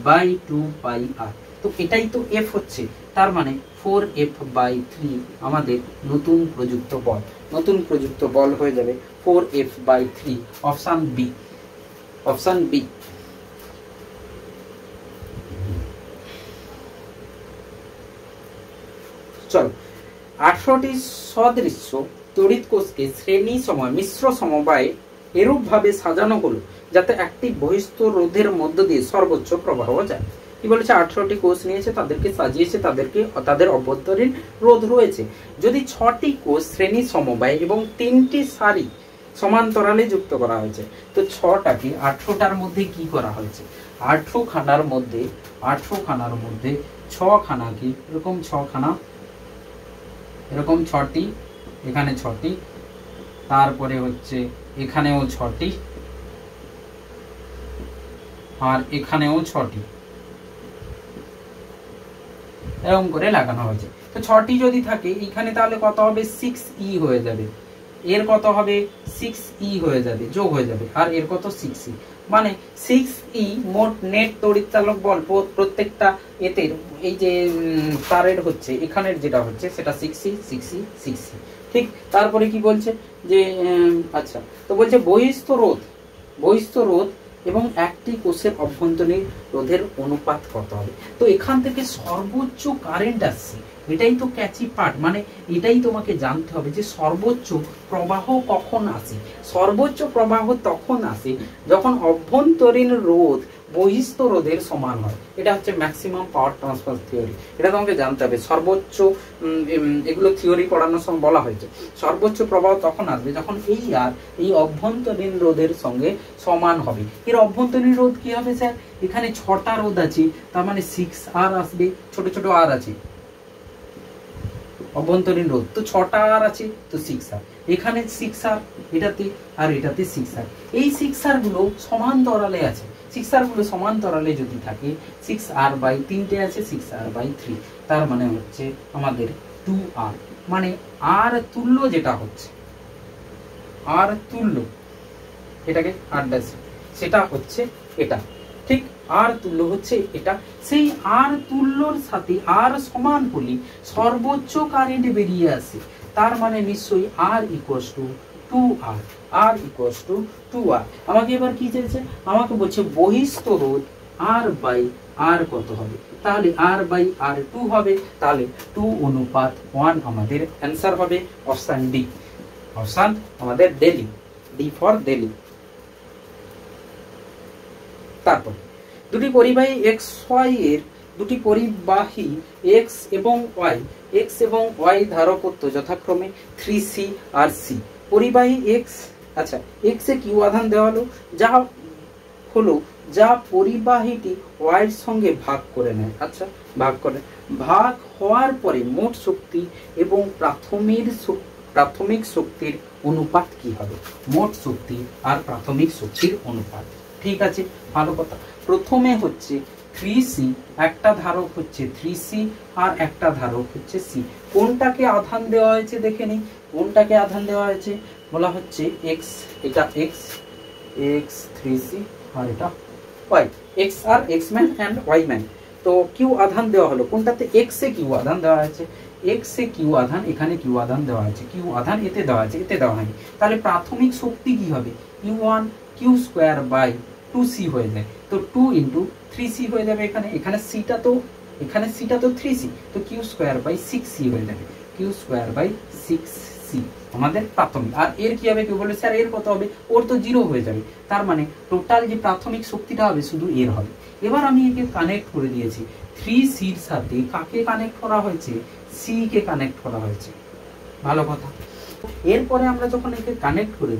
by 2 pi R. তো এটাই তো এফ হচ্ছে, তার মানে 4F/3 আমাদের নতুন প্রযুক্ত বল। নতুন প্রযুক্ত বল হয়ে যাবে 4F/3, option B. Option B. চলো, 18টি সদৃশ্য তড়িৎ কোষকে শ্রেণী সময় মিশ্র সমবায়ে এরূপ ভাবে সাজানো হলো যাতে একটি বহিস্থ রোধের মধ্য দিয়ে সর্বোচ্চ প্রবাহ যায়। কি বলেছে? 18টি কোষ নিয়েছে, তাদেরকে সাজিয়েছে, তাদের অভ্যন্তরীণ রোধ রয়েছে। যদি 6টি কোষ শ্রেণী সমবায় এবং 3টি সারি সমান্তরালে যুক্ত করা হয়েছে, তো 6টাকে 18টার মধ্যে কি করা হয়েছে? 18 খানার মধ্যে 6 খানাকে এরকম 6 খানা, এরকম 6টি, এখানে 6টি, তারপরে হচ্ছে এখানেও 6টি, আর এখানেও 6টি, এরকম করে লাগানো হয়েছে। তো 6টি যদি থাকে এখানে, তাহলে কত হবে? 6E হয়ে যাবে। এর কত হবে? 6E হয়ে যাবে, যোগ হয়ে যাবে, আর এর কত? 6E। মানে 6E মোট নেট তড়িৎচালক বল প্রত্যেকটা এতে, এই যে তারের হচ্ছে, এখানের যেটা হচ্ছে সেটা 6E 6E 6E। ঠিক, তারপরে কি বলছে যে আচ্ছা, তো বলছে বহিস্থ রোধ এবং একটি কোষের অভ্যন্তরীণ রোধের অনুপাত কত হবে। তো এখান থেকে সর্বোচ্চ কারেন্ট আসছে, এটাই তো ক্যাচি পার্ট। মানে এটাই তোমাকে জানতে হবে যে সর্বোচ্চ প্রবাহ কখন আসে। সর্বোচ্চ প্রবাহ তখন আসে যখন অভ্যন্তরীণ রোধ বহিস্থ রোধের সমান হয়। এটা হচ্ছে ম্যাক্সিমাম পাওয়ার ট্রান্সফার থিওরি। এটা তোমাকে জানতে হবে। সর্বোচ্চ, এগুলো থিওরি পড়ানোর সময় বলা হয়েছে, সর্বোচ্চ প্রবাহ তখন আসবে যখন এই আর এই অভ্যন্তরীণ রোধের সঙ্গে সমান হবে। এর অভ্যন্তরীণ রোধ কি হবে স্যার? এখানে 6টা রোধ আছে, তার মানে 6R আসবে, ছোট ছোট আর আছে অভ্যন্তরীণ রোধ, তো 6টা আর আছে, তো 6R। এখানে 6R, এটাতে আর এটাতে 6R। এই 6R গুলো সমান্তরালে আছে। 6R গুলো সমান্তরালে যদি থাকে, 6R/3 আছে, 6R/3, তার মানে হচ্ছে আমাদের 2R। মানে আর তুল্য যেটা হচ্ছে, আর তুল্য, এটাকে আর ড্যাশ, সেটা হচ্ছে এটা। ঠিক, আর তুল্য হচ্ছে এটা। সেই আর তুল্যর সাথে আর সমান হলে সর্বোচ্চ কারেন্ট বেরিয়ে আসে। তার মানে নিশ্চয়ই R = 2R। R = 2R। আমাকে এবার কি চাইছে? আমাকে বলছে বহিস্থ রোধ R/R কত হবে। তাহলে R/R 2 হবে। তাহলে 2:1 আমাদের অ্যান্সার হবে অপশন ডি। অপশন আমাদের দিল্লি, ডি ফর দিল্লি। তারপর দুটি পরিবাহী XY এর দুটি পরিবাহী X এবং Y ধারকত্ব যথাক্রমে 3C আর C। পরিবাহী X, আচ্ছা, X এ কিউ আধান দেওয়া হলো যা পরিবাহীটি Y এর সঙ্গে ভাগ করে নেয়। আচ্ছা, ভাগ হওয়ার পরে মোট শক্তি এবং প্রাথমিক শক্তির অনুপাত কি হবে? মোট শক্তি আর প্রাথমিক শক্তির অনুপাত। ঠিক আছে, ভালো কথা। প্রথমে হচ্ছে 3C, একটা ধারক হচ্ছে 3C আর একটা ধারক হচ্ছে C। কোনটাকে আধান দেওয়া হয়েছে দেখে নিই। কোনটাকে আধান দেওয়া হয়েছে? বলা হচ্ছে X, এটা X 3C আর এটা Y, X আর X man and Y man. তো কিউ আধান দেওয়া হলো কোনটাতে? X এ কিউ আধান দেওয়া হয়েছে। X এ কিউ আধান, এখানে কিউ আধান দেওয়া আছে। কিউ আধান এতে দেওয়া আছে, এতে দেওয়া হয়নি। তাহলে প্রাথমিক শক্তি কি হবে? U1 Q²/2C হয়ে যায়। তো 2 × 3C হয়ে যাবে। এখানে সিটা তো 3C, তো Q²/6C হয়ে যাবে। Q²/6C আমাদের প্রাথমিক। আর এর কি হবে? কেউ বলে স্যার এর কত হবে? ওর তো 0 হয়ে যাবে। তার মানে টোটাল যে প্রাথমিক শক্তিটা হবে শুধু এর হবে। এবার আমি একে কানেক্ট করে দিয়েছি। 3Cর সাথে কাকে কানেক্ট করা হয়েছে? C কে কানেক্ট করা হয়েছে। ভালো কথা। এরপরে আমরা যখন একে কানেক্ট করে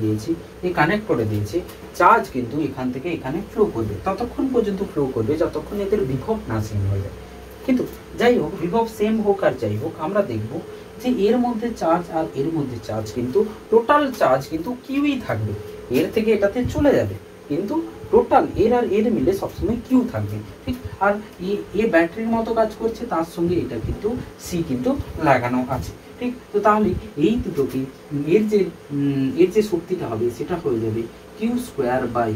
দিয়েছি, চার্জ কিন্তু এখান থেকে এখানে ফ্লো করবে। ততক্ষণ পর্যন্ত ফ্লো করবে যতক্ষণ এদের বিভব না সেম হয়ে যায়। কিন্তু যাই হোক, বিভব সেম হোক আর যাই হোক, আমরা দেখব যে এর মধ্যে চার্জ আর এর মধ্যে চার্জ কিন্তু টোটাল চার্জ কিন্তু কিউই থাকবে। এর থেকে এটাতে চলে যাবে, কিন্তু টোটাল এর আর এর মিলে সবসময় কিউ থাকবে। ঠিক, আর এ ব্যাটারির মতো কাজ করছে, তার সঙ্গে এটা কিন্তু সি কিন্তু লাগানো আছে। ঠিক। তো তাহলে এই দুটোকে এর যে শক্তিটা হবে সেটা হয়ে যাবে Q square by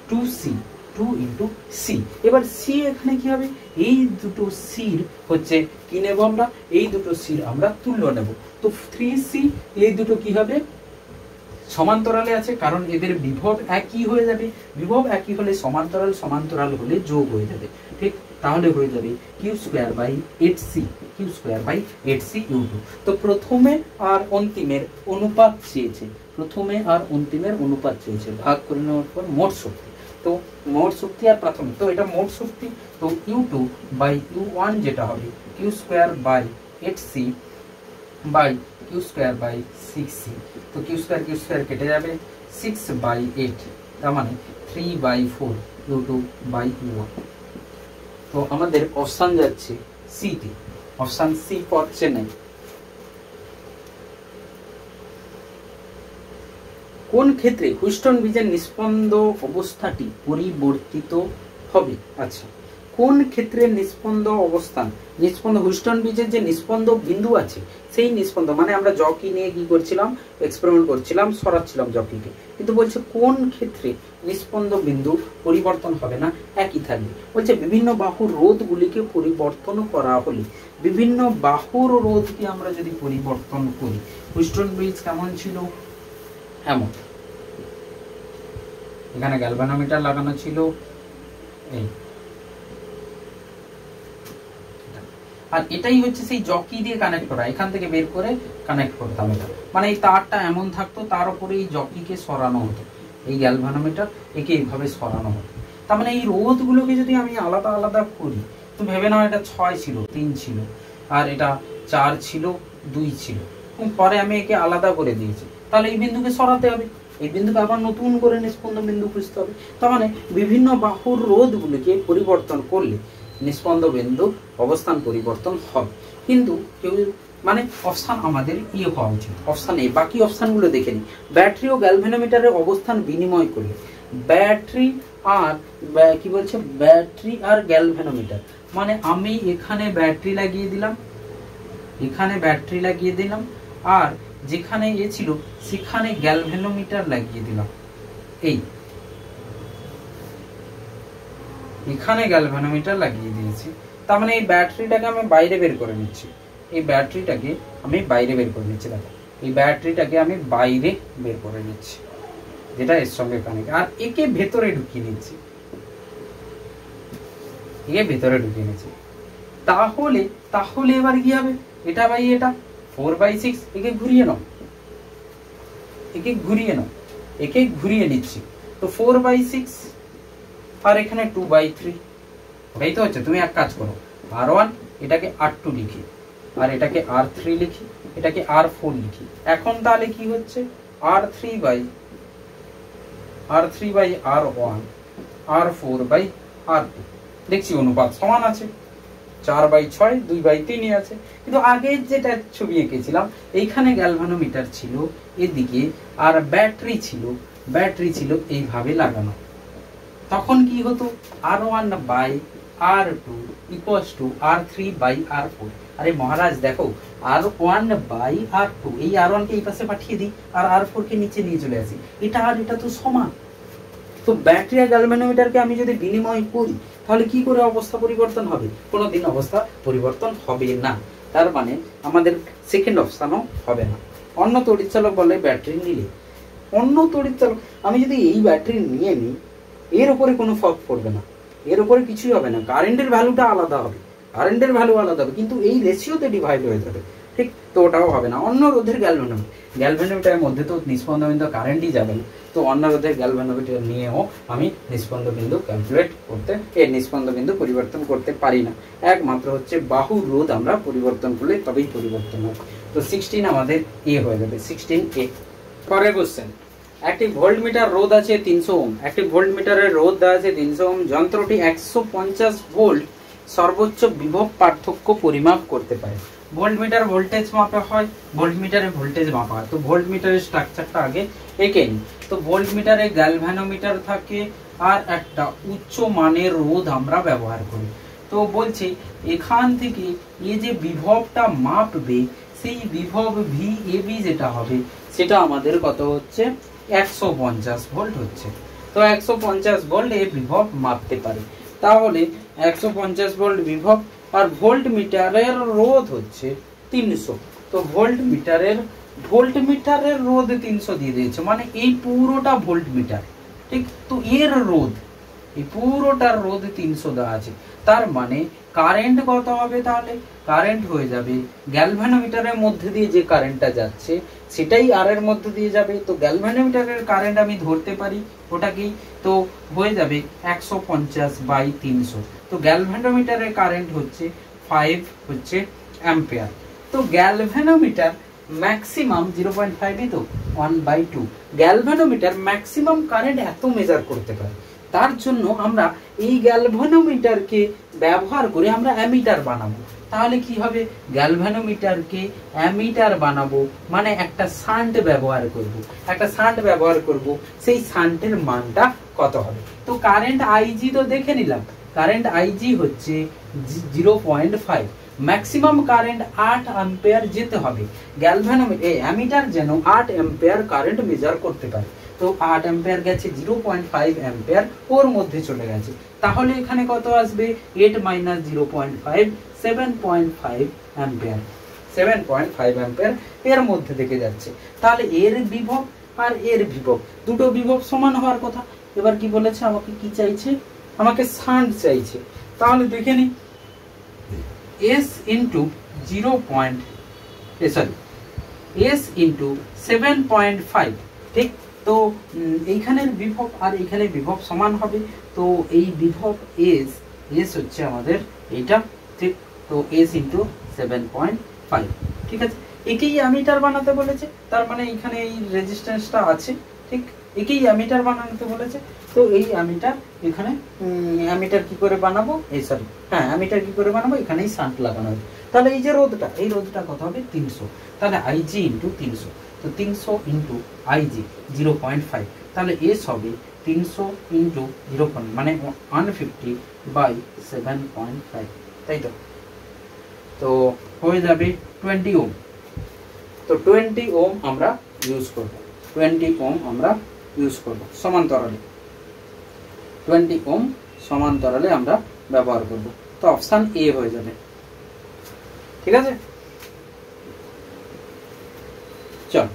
2c, 2 into C. এবার সি এখানে কি হবে, এই দুটো সির হচ্ছে কি নেব আমরা, এই দুটো সির আমরা তুল্য নেব। তো 3c এই দুটো কি হবে, সমান্তরালে আছে, কারণ এদের বিভব একই হয়ে যাবে। বিভব একই হলে সমান্তরাল হলে যোগ হয়ে যাবে। ঠিক, তাহলে হয়ে যাবে কিউ স্কোয়ার বাই 8c ইউ2। তো প্রথমে আর অন্তিমের অনুপাত চেয়েছে, ভাগ করে নেওয়ার পর মোট শক্তি। তো মোট শক্তি আর প্রাথমিক, তো এটা মোট শক্তি। তো ইউ2 বাই ইউ1 যেটা হবে Q square by 8c by Q square by 6c। তো কিউ স্কোয়ার কেটে যাবে, 6/8, তার মানে 3/4 ইউ2 বাই ইউ1। তো আমাদের অপশন যাচ্ছে সি তে, অপশন সি ফর চেন্নাই। কোন ক্ষেত্রে হুইস্টন ব্রিজের নিস্পন্দ অবস্থাটি পরিবর্তিত হবে? আচ্ছা, কোন ক্ষেত্রে নিস্পন্দ হুইস্টন ব্রিজের যে নিস্পন্দ বিন্দু আছে সেই নিস্পন্দ, মানে আমরা জকি নিয়ে কি করছিলাম, এক্সপেরিমেন্ট করছিলাম, সরাচ্ছিলাম জকিকে, কিন্তু বলছে কোন ক্ষেত্রে নিস্পন্দ বিন্দু পরিবর্তন হবে না, একই থাকবে। বলছে বিভিন্ন বাহুর রোধগুলিকে পরিবর্তন করা হলে, বিভিন্ন বাহুর রোধকে আমরা যদি পরিবর্তন করি, হুইস্টন ব্রিজ কেমন ছিল, এমন। এখানে গ্যালভানোমিটার লাগানো ছিল, এই, আর এটাই হচ্ছে সেই জকি দিয়ে কানেক্ট করা, এখান থেকে বের করে কানেক্ট করতাম এটা, মানে এই তারটা এমন থাকতো, তার উপরে এই জকিকে সরানো হতো, এই গ্যালভানোমিটার একে এইভাবে সরানো হতো। তার মানে এই রোধগুলোকে যদি আমি আলাদা আলাদা করি, তো ভেবে নাও এটা 6 ছিল, 3 ছিল, আর এটা 4 ছিল, 2 ছিল, পরে আমি একে আলাদা করে দিয়েছি, তাহলে এই বিন্দুকে সরাতে হবে, এই বিন্দুকে আবার নতুন করে নিস্পন্দ বিন্দু খুঁজতে হবে। তার মানে বিভিন্ন বাহুর রোধগুলিকে পরিবর্তন করলে নিস্পন্দ বিন্দুর অবস্থান পরিবর্তন হবে। কিন্তু কেউ মানে অপশান আমাদের ইয়ে হওয়া উচিত, অপশান এ। বাকি অপশানগুলো দেখে নিই। ব্যাটারি ও গ্যালভানোমিটারের অবস্থান বিনিময় করলে, ব্যাটারি আর কি বলছে, ব্যাটারি আর গ্যালভানোমিটার, মানে আমি এখানে ব্যাটারি লাগিয়ে দিলাম, আর যেখানে এ ছিল সেখানে গ্যালভানোমিটার লাগিয়ে দিলাম, এখানে গ্যালভানোমিটার লাগিয়ে দিয়েছি। তার মানে এই ব্যাটারিটাকে আমি বাইরে বের করে নিচ্ছি, দেখো এই ব্যাটারিটাকে আমি বাইরে বের করে নিচ্ছি, যেটা এর সঙ্গে কানেক্ট, আর একে ভেতরে ঢুকিয়ে নিচ্ছি, তাহলে এবার কি হবে, এটা বাই এটা 4/6, একে ঘুরিয়ে নিচ্ছি। তো 4/6 আর এখানে 2/3, ওটাই তো হচ্ছে। তুমি এক কাজ করো, R1 এটাকে R2 লিখি, আর এটাকে R3 লিখি, এটাকে R4 লিখি। এখন তাহলে কি হচ্ছে, R3/R1, R4/R2। দেখছি অনুপাত সমান আছে, 4/6, 2/3 আছে। কিন্তু আগে যেটা ছবি এঁকেছিলাম, এইখানে গ্যালভানোমিটার ছিল এদিকে, আর ব্যাটারি ছিল এইভাবে লাগানো। তখন কি হতো, R1/R2 = R3/R4। আরে মহারাজ দেখো, R1/R2, এই R1 কে এই পাশে পাঠিয়ে দিই, আর R4 কে নিচে নিয়ে চলে আসি, এটা আর এটা তো সমান। তো ব্যাটারি আর গ্যালভানোমিটারকে আমি যদি বিনিময় করি, তাহলে কি করে অবস্থা পরিবর্তন হবে? কোনোদিন অবস্থা পরিবর্তন হবে না। তার মানে আমাদের সেকেন্ড অপশনও হবে না। অন্য তড়িৎচালক বলে ব্যাটারি নিলে, অন্য তড়িৎচালক আমি যদি এই ব্যাটারি নিয়ে নিই, এর উপরে কোনো ফর্ক পড়বে না, এর উপরে কিছুই হবে না। কারেন্টের ভ্যালুটা আলাদা হবে, কিন্তু এই রেশিওতে ডিভাইড হয়ে যাবে, ঠিক? তো ওটাও হবে না। অন্য রোধের গ্যালভানোমিটারের মধ্যে তো নিস্পন্দ বিন্দু কারেন্টই যাবে না, তো অন্য রোধের গ্যালভানোমিটার নিয়েও আমি নিস্পন্দ বিন্দু ক্যালকুলেট করতে, নিস্পন্দ বিন্দু পরিবর্তন করতে পারি না। একমাত্র হচ্ছে বাহুর রোধ আমরা পরিবর্তন করলে তবেই পরিবর্তন হবে। তো 16 আমাদের এ হয়ে যাবে, 16A। পরের কোশ্চেন, একটি ভোল্টমিটার রোধ আছে 300 ওহম, একটি ভোল্টমিটারের রোধ দেওয়া আছে 300 ওহম, যন্ত্রটি 150 ভোল্ট সর্বোচ্চ বিভব পার্থক্য পরিমাপ করতে পারে। ভোল্টমিটার ভোল্টেজ মাপা হয়, ভোল্টমিটারে ভোল্টেজ মাপা হয়। তো ভোল্টমিটারের স্ট্রাকচারটা আগে এঁকে নিই। তো ভোল্টমিটারে গ্যালভানোমিটার থাকে, আর একটা উচ্চ মানের রোধ আমরা ব্যবহার করি। তো বলছে এখান থেকে এই যে বিভবটা মাপবে সেই বিভব VAB যেটা হবে সেটা আমাদের কত হচ্ছে 150 ভোল্ট হচ্ছে। তো 150 ভোল্ট এই বিভব মাপতে পারে। তাহলে 150 ভোল্ট বিভব আর ভোল্ট মিটারের রোধ হচ্ছে 300। তো ভোল্ট মিটারের রোধ 300 দিয়ে দিয়েছে, মানে এই পুরোটা ভোল্ট মিটার, ঠিক। তো এর রোধ, এই পুরোটার রোধ 300 দেওয়া আছে। তার মানে কারেন্ট কত হবে? তাহলে কারেন্ট হয়ে যাবে গ্যালভানোমিটারের মধ্যে দিয়ে যে কারেন্টটা যাচ্ছে সেটাই আর এর মধ্যে দিয়ে যাবে। তো গ্যালভানোমিটারের কারেন্ট আমি ধরতে পারি ওটা কি, তো হয়ে যাবে 150/300। তো গ্যালভানোমিটারের কারেন্ট হচ্ছে 5 হচ্ছে অ্যাম্পিয়ার। তো গ্যালভানোমিটার ম্যাক্সিমাম 0.5 তো 1/2 গ্যালভানোমিটার ম্যাক্সিমাম কারেন্ট এত মেজার করতে পারে। তার জন্য আমরা এই গ্যালভানোমিটারকে ব্যবহার করে আমরা অ্যামিটার বানাবো। তাহলে কি হবে? গ্যালভানোমিটারকে অ্যামিটার বানাবো মানে একটা শান্ট ব্যবহার করব, সেই শান্টের মানটা কত হবে? তো কারেন্ট IG তো দেখে নিলাম, কারেন্ট IG হচ্ছে 0.5, ম্যাক্সিমাম কারেন্ট 8 অ্যাম্পিয়ার যেতে হবে। অ্যামিটার যেন 8 অ্যাম্পিয়ার কারেন্ট মেজার করতে পারে। তো 8 অ্যাম্পিয়ার গেছে, 0.5 অ্যাম্পিয়ার ওর মধ্যে চলে গেছে। তাহলে এখানে কত আসবে? 8 - 0.5 7.5 অ্যাম্পিয়ার, 7.5 অ্যাম্পিয়ার এর মধ্যে থেকে যাচ্ছে। তাহলে এর বিভব আর এর বিভব, দুটো বিভব সমান হওয়ার কথা। এবার কি বলেছে? আমাকে কি চাইছে? আমাকে শান্ট চাইছে। তাহলে দেখে নি S ইন্টু 7.5, ঠিক। তো এইখানের বিভব আর এইখানে বিভব সমান হবে। তো এই বিভব S হচ্ছে আমাদের এইটা, ঠিক। তো S ইন্টু 7.5, ঠিক আছে। একেই অ্যামিটার বানাতে বলেছে, তার মানে এখানে এই রেজিস্ট্যান্সটা আছে, ঠিক। একেই অ্যামিটার বানাতে বলেছে। তো এই অ্যামিটার এখানে অ্যামিটার কি করে বানাবো? অ্যামিটার কি করে বানাবো? এখানেই শান্ট লাগানো হবে। তাহলে এই যে রোধটা, এই রোধটা কত হবে? 300। তাহলে IG ইন্টু 300, তো 300 ইন্টু IG 0.5, তাহলে S হবে 300 ইন্টু 0 মানে 150/7.5, তাই তো। তো হয়ে যাবে 20 ওহম। তো 20 ওহম আমরা ইউজ করব, 20 ওহম আমরা ইউজ করব সমান্তরালে, 20 ওহম সমান্তরালে আমরা ব্যবহার করব। তো অপশন A হয়ে যাবে, ঠিক আছে। চল,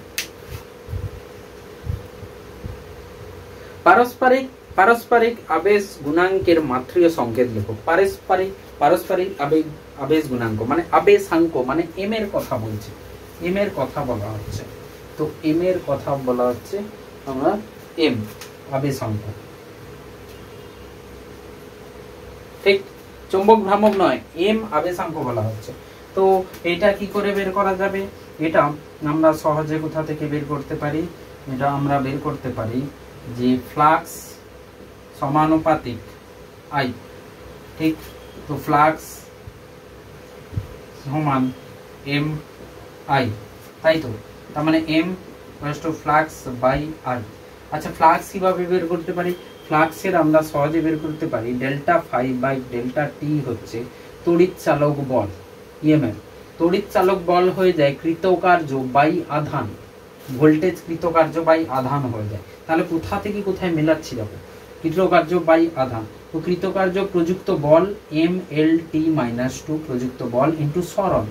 পারস্পরিক আবেশ গুণাঙ্কের মাত্রিয় সংকেত লেখো। পারস্পরিক আবেশ গুণাঙ্ক মানে আবেশাঙ্ক, মানে m এর কথা বলছে, m এর কথা বলা হচ্ছে। তো m এর কথা বলা হচ্ছে আমরা m আবেশাঙ্ক, ঠিক। চৌম্বক ভ্রামক নয়, m আবেশাঙ্ক বলা হচ্ছে। তো এটা কি করে বের করা যাবে? এটা আমরা সহজে কোথা থেকে বের করতে পারি? এটা আমরা বের করতে পারি যে ফ্লাক্স সমানুপাতিক I, ঠিক। তো ফ্লাক্স সমান MI, তাই তো। তার মানে M ফ্লাক্স বাই I। আচ্ছা, ফ্লাক্স কিভাবে বের করতে পারি? ফ্লাক্সের আমরা সহজে বের করতে পারি ডেল্টা ফাই বাই ডেল্টা টি হচ্ছে তড়িৎ চালক বল, EMF। তড়িৎ চালক বল হয়ে যায় কৃতকার্য বাই আধান, ভোল্টেজ কৃতকার্য বাই আধান হয়ে যায়। তাহলে কোথা থেকে কোথায় মেলাচ্ছি দেখো, কৃতকার্য বাই আধান। তো কৃতকার্য প্রযুক্ত বল MLT-2 প্রযুক্ত বল ইন্টু সরণ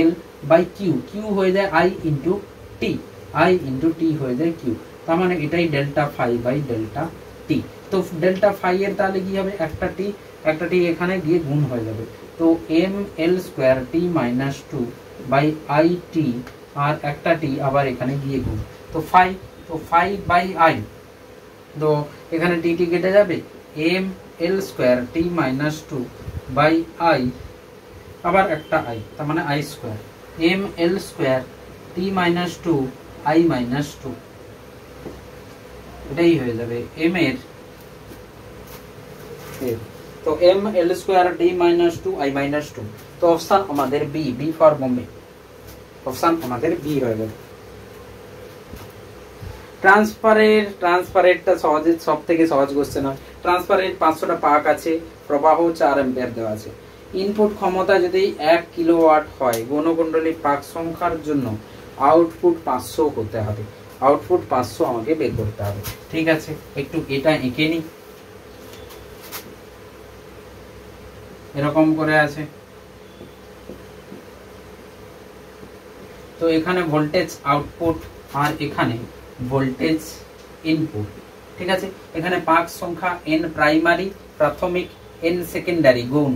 L বাই কিউ, কিউ হয়ে যায় I into T, I into T হয়ে যায় কিউ। তার মানে এটাই delta phi by delta T. তো ডেল্টা ফাই এর তাহলে কি হবে? একটা টি এখানে গিয়ে গুণ হয়ে যাবে। তো ML2T-2 বাই IT আর একটা টি আবার এখানে গিয়ে গুণ। তো ফাই বাই I, তো এখানে টি কেটে যাবে, ML2T-2 বাই I আবার একটা I, তার মানে I2, ML2T-2 I-2, এটাই হয়ে যাবে M এর। তো ML2T-2 I-2, তো অপশন আমাদের বি ফর বোম্বে, অপশন আমাদের বি হয়ে গেল। ট্রান্সফারেটটা সহজে, সব থেকে সহজ কোশ্চেন হয়। ট্রান্সফারেট 500টা পাক আছে, প্রবাহ 4 অ্যাম্পিয়ার দেওয়া আছে। ইনপুট ক্ষমতা যদি 1 কিলোওয়াট হয়, গণকুণ্ডলী পাক সংখ্যার জন্য আউটপুট 500 হতে হবে। আউটপুট 500 আমাকে বের করতে হবে। ঠিক আছে, একটু এটা এঁকে নিই। এরকম করে আছে। তো এখানে ভোল্টেজ আউটপুট আর এখানে ভোল্টেজ ইনপুট। ঠিক আছে, এখানে পাক সংখ্যা n প্রাইমারি, প্রাথমিক, n সেকেন্ডারি, গৌণ।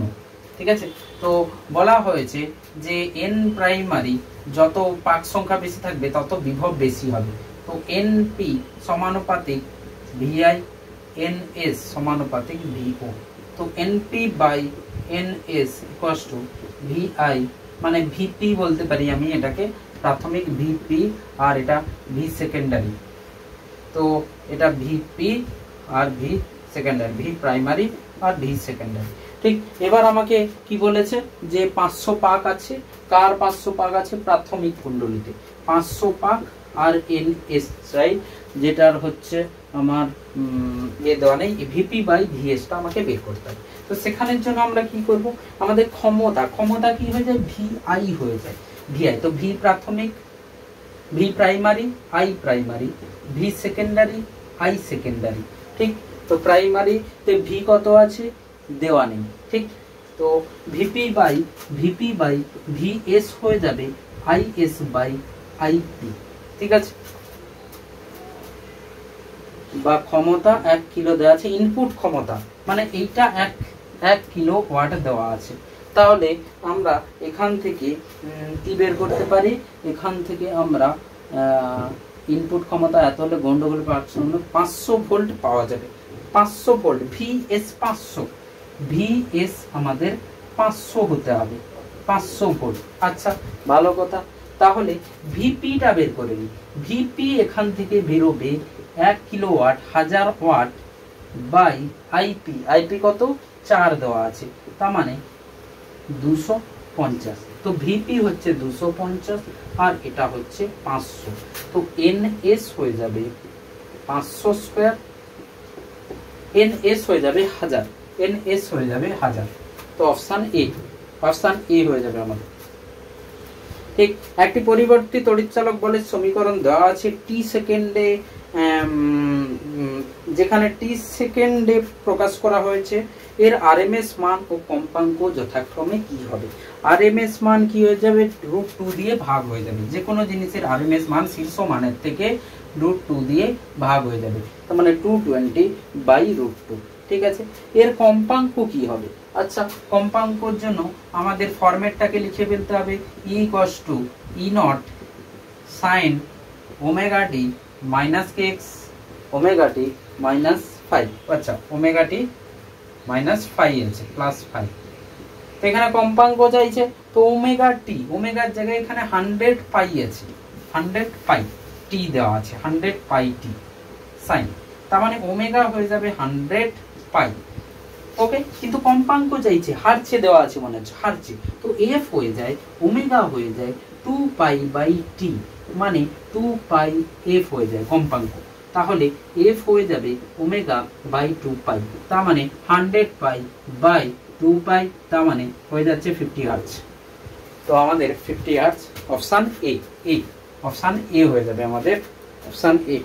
ঠিক আছে, তো বলা হয়েছে যে n প্রাইমারি যত পাক সংখ্যা বেশি থাকবে তত বিভব বেশি হবে। তো np সমানুপাতিক vi, ns সমানুপাতিক vo। তো np by ns equals to vi, মানে vp বলতে পারি আমি এটাকে, প্রাথমিক vp আর এটা v সেকেন্ডারি। তো এটা ভিপি আর ভি সেকেন্ডারি, ভি প্রাইমারি আর ভি সেকেন্ডারি। ঠিক, এবার আমাকে কি বলেছে যে 500 পাক আছে। কার 500 পাক আছে? প্রাথমিক কুণ্ডলীতে 500 পাক আর এনএস চাই, যেটার হচ্ছে আমার দেওয়া নেই, ভিপি বাই ভিএসটা আমাকে বের করতে হবে। তো সেখানের জন্য আমরা কি করব, আমাদের ক্ষমতা কি হয়ে যায়? ভিআই হয়ে যায়, ভিআই। তো ভি প্রাথমিক, V primary, I primary, V secondary, I secondary. ঠিক, তো প্রাইমারিতে ভি কত আছে? দেওয়া নেই। ঠিক, তো ভিপি বাই ভিএস হয়ে যাবে আইএস বাই আইপি। ঠিক আছে, বা ক্ষমতা 1 কিলো দেওয়া আছে। ইনপুট ক্ষমতা মানে এইটা 1 কিলো ওয়াট দেওয়া আছে। তাহলে আমরা এখান থেকে কি বের করতে পারি? এখান থেকে আমরা ইনপুট ক্ষমতা এত হলে গন্ডগোল 500 ভোল্ট পাওয়া যাবে। 500 ভোল্ট, ভিএস 500, ভিএস আমাদের 500 হতে হবে, 500 ভোল্ট। আচ্ছা, ভালো কথা। তাহলে ভিপিটা বের করে নিই। ভিপি এখান থেকে বেরোবে 1 kilowatt, 1000 watt by IP. IP কত? 4 দেওয়া আছে, তার মানে 250। তো ভিপি হচ্ছে 250 আর এটা হচ্ছে 500। তো এনএস হয়ে যাবে 500 স্কয়ার, এনএস হয়ে যাবে 1000, এনএস হয়ে যাবে 1000। তো অপশন এ হয়ে যাবে আমাদের। ঠিক, একটি পরিবর্তী তড়িৎচালক বলের সমীকরণ দেওয়া আছে টি সেকেন্ডে, যেখানে টি সেকেন্ডে প্রকাশ করা হয়েছে। এর আরএমএস মান ও কম্পাঙ্ক যথাক্রমে কি হবে? আরএমএস মান কি হয়ে যাবে? √2 দিয়ে ভাগ হয়ে যাবে। যে কোনো জিনিসের আরএমএস মান শীর্ষ মানের থেকে √2 দিয়ে ভাগ হয়ে যাবে, তার মানে 220 বাই √2। ঠিক আছে, এর কম্পাঙ্ক কি হবে? আচ্ছা, কম্পাঙ্কর জন্য আমাদের ফরম্যাটটাকে লিখে ফেলতে হবে। ই equals to E not sine omega t minus KX, omega t minus 5। আচ্ছা, ওমেগা টি মাইনাস 5 আছে, প্লাস 5। তো এখানে কম্পাঙ্ক চাইছে, তো ওমেগা টি, ওমেগার জায়গায় এখানে 100 পাই আছে, 100 পাই টি দেওয়া আছে, 100 পাই টি সাইন, তার মানে ওমেগা হয়ে যাবে 100 পাই। ওকে, কিন্তু কম্পাঙ্ক চাইছে, হারছে দেওয়া আছে মনে হচ্ছে, হারছে। তো এফ হয়ে যায়, ওমেগা হয়ে যায় 2 পাই বাই টি, মানে 2 পাই এফ হয়ে যায় কম্পাঙ্ক। তাহলে এফ হয়ে যাবে ওমেগা বাই 2 পাই, তার মানে 100 পাই বাই 2 পাই, তার মানে হয়ে যাচ্ছে 50 হার্টজ। তো আমাদের 50 hertz option A, option A হয়ে যাবে আমাদের, অপশন এ।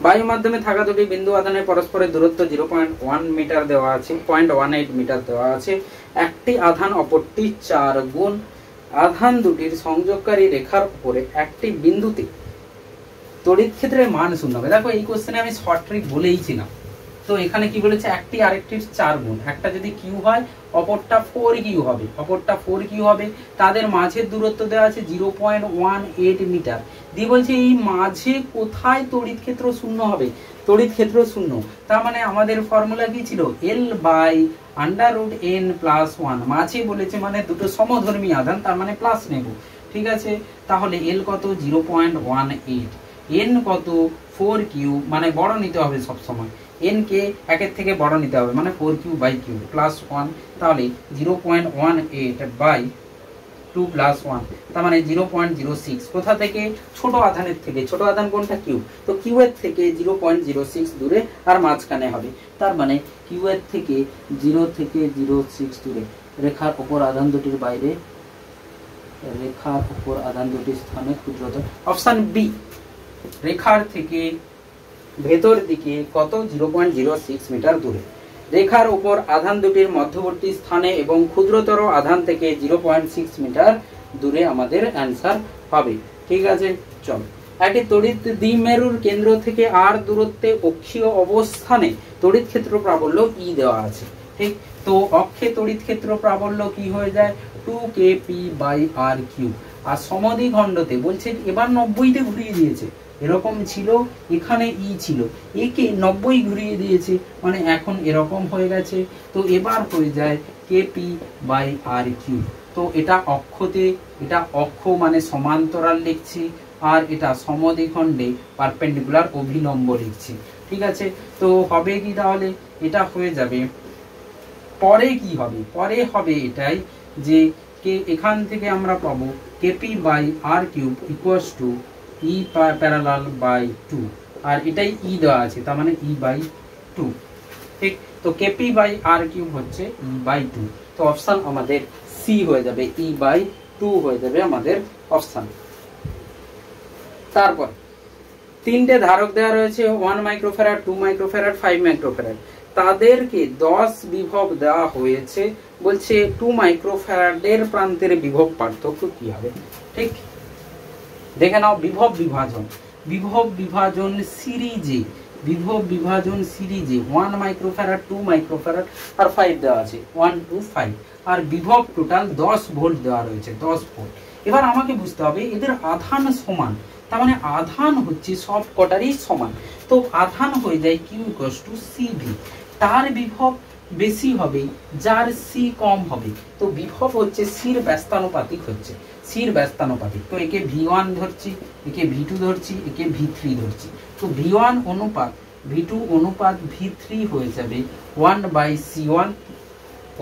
বায়ু মাধ্যমে থাকা দুটি বিন্দু আধানের পরস্পরের দূরত্ব 0.1 মিটার দেওয়া আছে, 0.18 মিটার দেওয়া আছে। একটি আধান অপরটি 4 গুণ। আধান দুটির সংযোগকারী রেখার উপরে একটি বিন্দুতে তড়িৎ ক্ষেত্রের মান শূন্য হবে। দেখো, এই কোশ্চেনে আমি শর্ট ট্রিক বলেইছিলাম। তো এখানে কি বলেছে? একটি আরেকটির 4 গুণ। একটা যদি কিউ হয়, অপরটা 4 কিউ হবে, অপরটা 4 কিউ হবে। তাদের মাঝের দূরত্ব দেওয়া আছে 0.18 মিটার দিয়ে বলছে এই মাঝে কোথায় তড়িৎ ক্ষেত্র শূন্য হবে? তড়িৎ ক্ষেত্র শূন্য, তার মানে আমাদের ফর্মুলা কি ছিল? L by √n plus 1। মাঝে বলেছে মানে দুটো সমধর্মী আধান, তার মানে প্লাস নেব। ঠিক আছে, তাহলে L কত? 0.18, n কত? 4 কিউ, মানে বড় নিতে হবে সব সময়, n কে একের থেকে বড় নিতে হবে, মানে 4 কিউ বাই কিউ প্লাস 1। তাহলে 0.18 বাই 2 প্লাস 1, তার মানে 0.06। কোথা থেকে? ছোট আধানের থেকে। ছোট আধান কোনটা? কিউ। তো কিউ এর থেকে 0.06 দূরে, আর মাঝখানে হবে। তার মানে কিউ এর থেকে 0 থেকে 0.6 দূরে, রেখার উপর আধান দুটির বাইরে, রেখার উপর আধান দুটির স্থানে ক্ষুদ্রতর। অপশন বি, রেখার থেকে ভেতর দিকে কত? 0.06 মিটার দূরে। রেখার উপর আধান দুটির মধ্যবর্তী স্থানে এবং ক্ষুদ্রতর আধান থেকে 0.6 মিটার দূরে আমাদের অ্যান্সার হবে। ঠিক আছে, চল। একটি তড়িৎ দ্বিমেরুর কেন্দ্র থেকে আর দূরত্বে অক্ষীয় অবস্থানে তড়িৎ ক্ষেত্র প্রাবল্য ই দেওয়া আছে। ঠিক, তো অক্ষে তড়িৎ ক্ষেত্র প্রাবল্য কি হয়ে যায়? 2kp/r3। আর সমদ্বিখণ্ডতে বলছে এবার 90তে ঘুরিয়ে দিয়েছে। এরকম ছিল, এখানে ই ছিল, একে 90 ঘুরিয়ে দিয়েছে, মানে এখন এরকম হয়ে গেছে। তো এবার হয়ে যায় kp/r3। তো এটা অক্ষতে, এটা অক্ষ মানে সমান্তরাল লিখছি, আর এটা সমদ্বিখণ্ডে পারপেন্ডিকুলার অভিলম্ব লিখছি। ঠিক আছে, তো হবে কি তাহলে? এটা হয়ে যাবে, পরে কি হবে? পরে হবে এটাই যে এখান থেকে আমরা পাবো kp/r3 equals to E parallel by 2, আর এটাই ই দেওয়া আছে, তার মানে e/2। ঠিক, তো kp/r3 হচ্ছে e/2। তো অপশন আমাদের সি হয়ে যাবে, e/2 হয়ে যাবে আমাদের অপশন। তারপর তিনটে ধারক দেওয়া রয়েছে, 1 মাইক্রোফ্যারাড, 2 মাইক্রোফ্যারাড, 5 মাইক্রোফ্যারাড। তাদেরকে 10 বিভব দেওয়া হয়েছে। বলছে 2 মাইক্রোফ্যারাডের প্রান্তের বিভব পার্থক্য কি হবে? ঠিক, দেখে নাও। বিভব বিভাজন, বিভব বিভাজন সিরিজে, বিভব বিভাজন সিরিজে 1 মাইক্রোফ্যারাড, 2 মাইক্রোফ্যারাড আর 5 দেওয়া আছে, 1 2 5। আর বিভব টোটাল 10 ভোল্ট দেওয়া রয়েছে, 10 ভোল্ট। এবার আমাকে বুঝতে হবে এদের আধান সমান, তার মানে আধান হচ্ছে সব কটারই সমান। তো আধান হয়ে যায় কিউ ইকুয়ালস টু সিভি। তার বিভব বেশি হবে, যার সি কম হবে। তো বিভব হচ্ছে সির ব্যস্তানুপাতিক, হচ্ছে সির ব্যস্তানুপাতিক। তো একে V1 ধরছি, একে V2 ধরছি, একে V3 ধরছি। তো V1 অনুপাত V2 অনুপাত V3 হয়ে যাবে 1/C1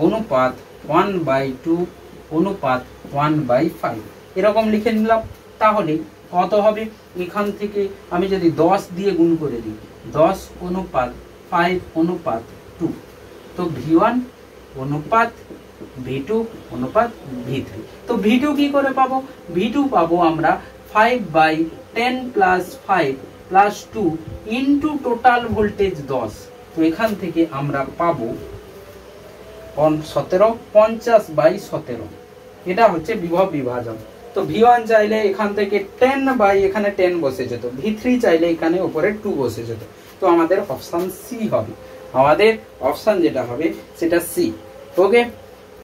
অনুপাত 1/2 অনুপাত 1/5। এরকম লিখে নিলাম। তাহলে কত হবে? এখান থেকে আমি যদি 10 দিয়ে গুণ করে দিই, 10 অনুপাত 5 অনুপাত 2, তো V1 অনুপাত V2 অনুপাত V3। তো V2 কি করে পাবো? V2 পাবো আমরা 5/10 plus 5 plus 2 into total voltage 10। তো এখান থেকে আমরা পাবো 17, 50/17। এটা হচ্ছে বিভব বিভাজন। তো V1 চাইলে এখান থেকে 10 এখানে 10 বসে যেত, V3 চাইলে এখানে উপরে 2 বসে যেত। তো আমাদের অপশন সি হবে, আমাদের অপশন যেটা হবে সেটা সি। ওকে।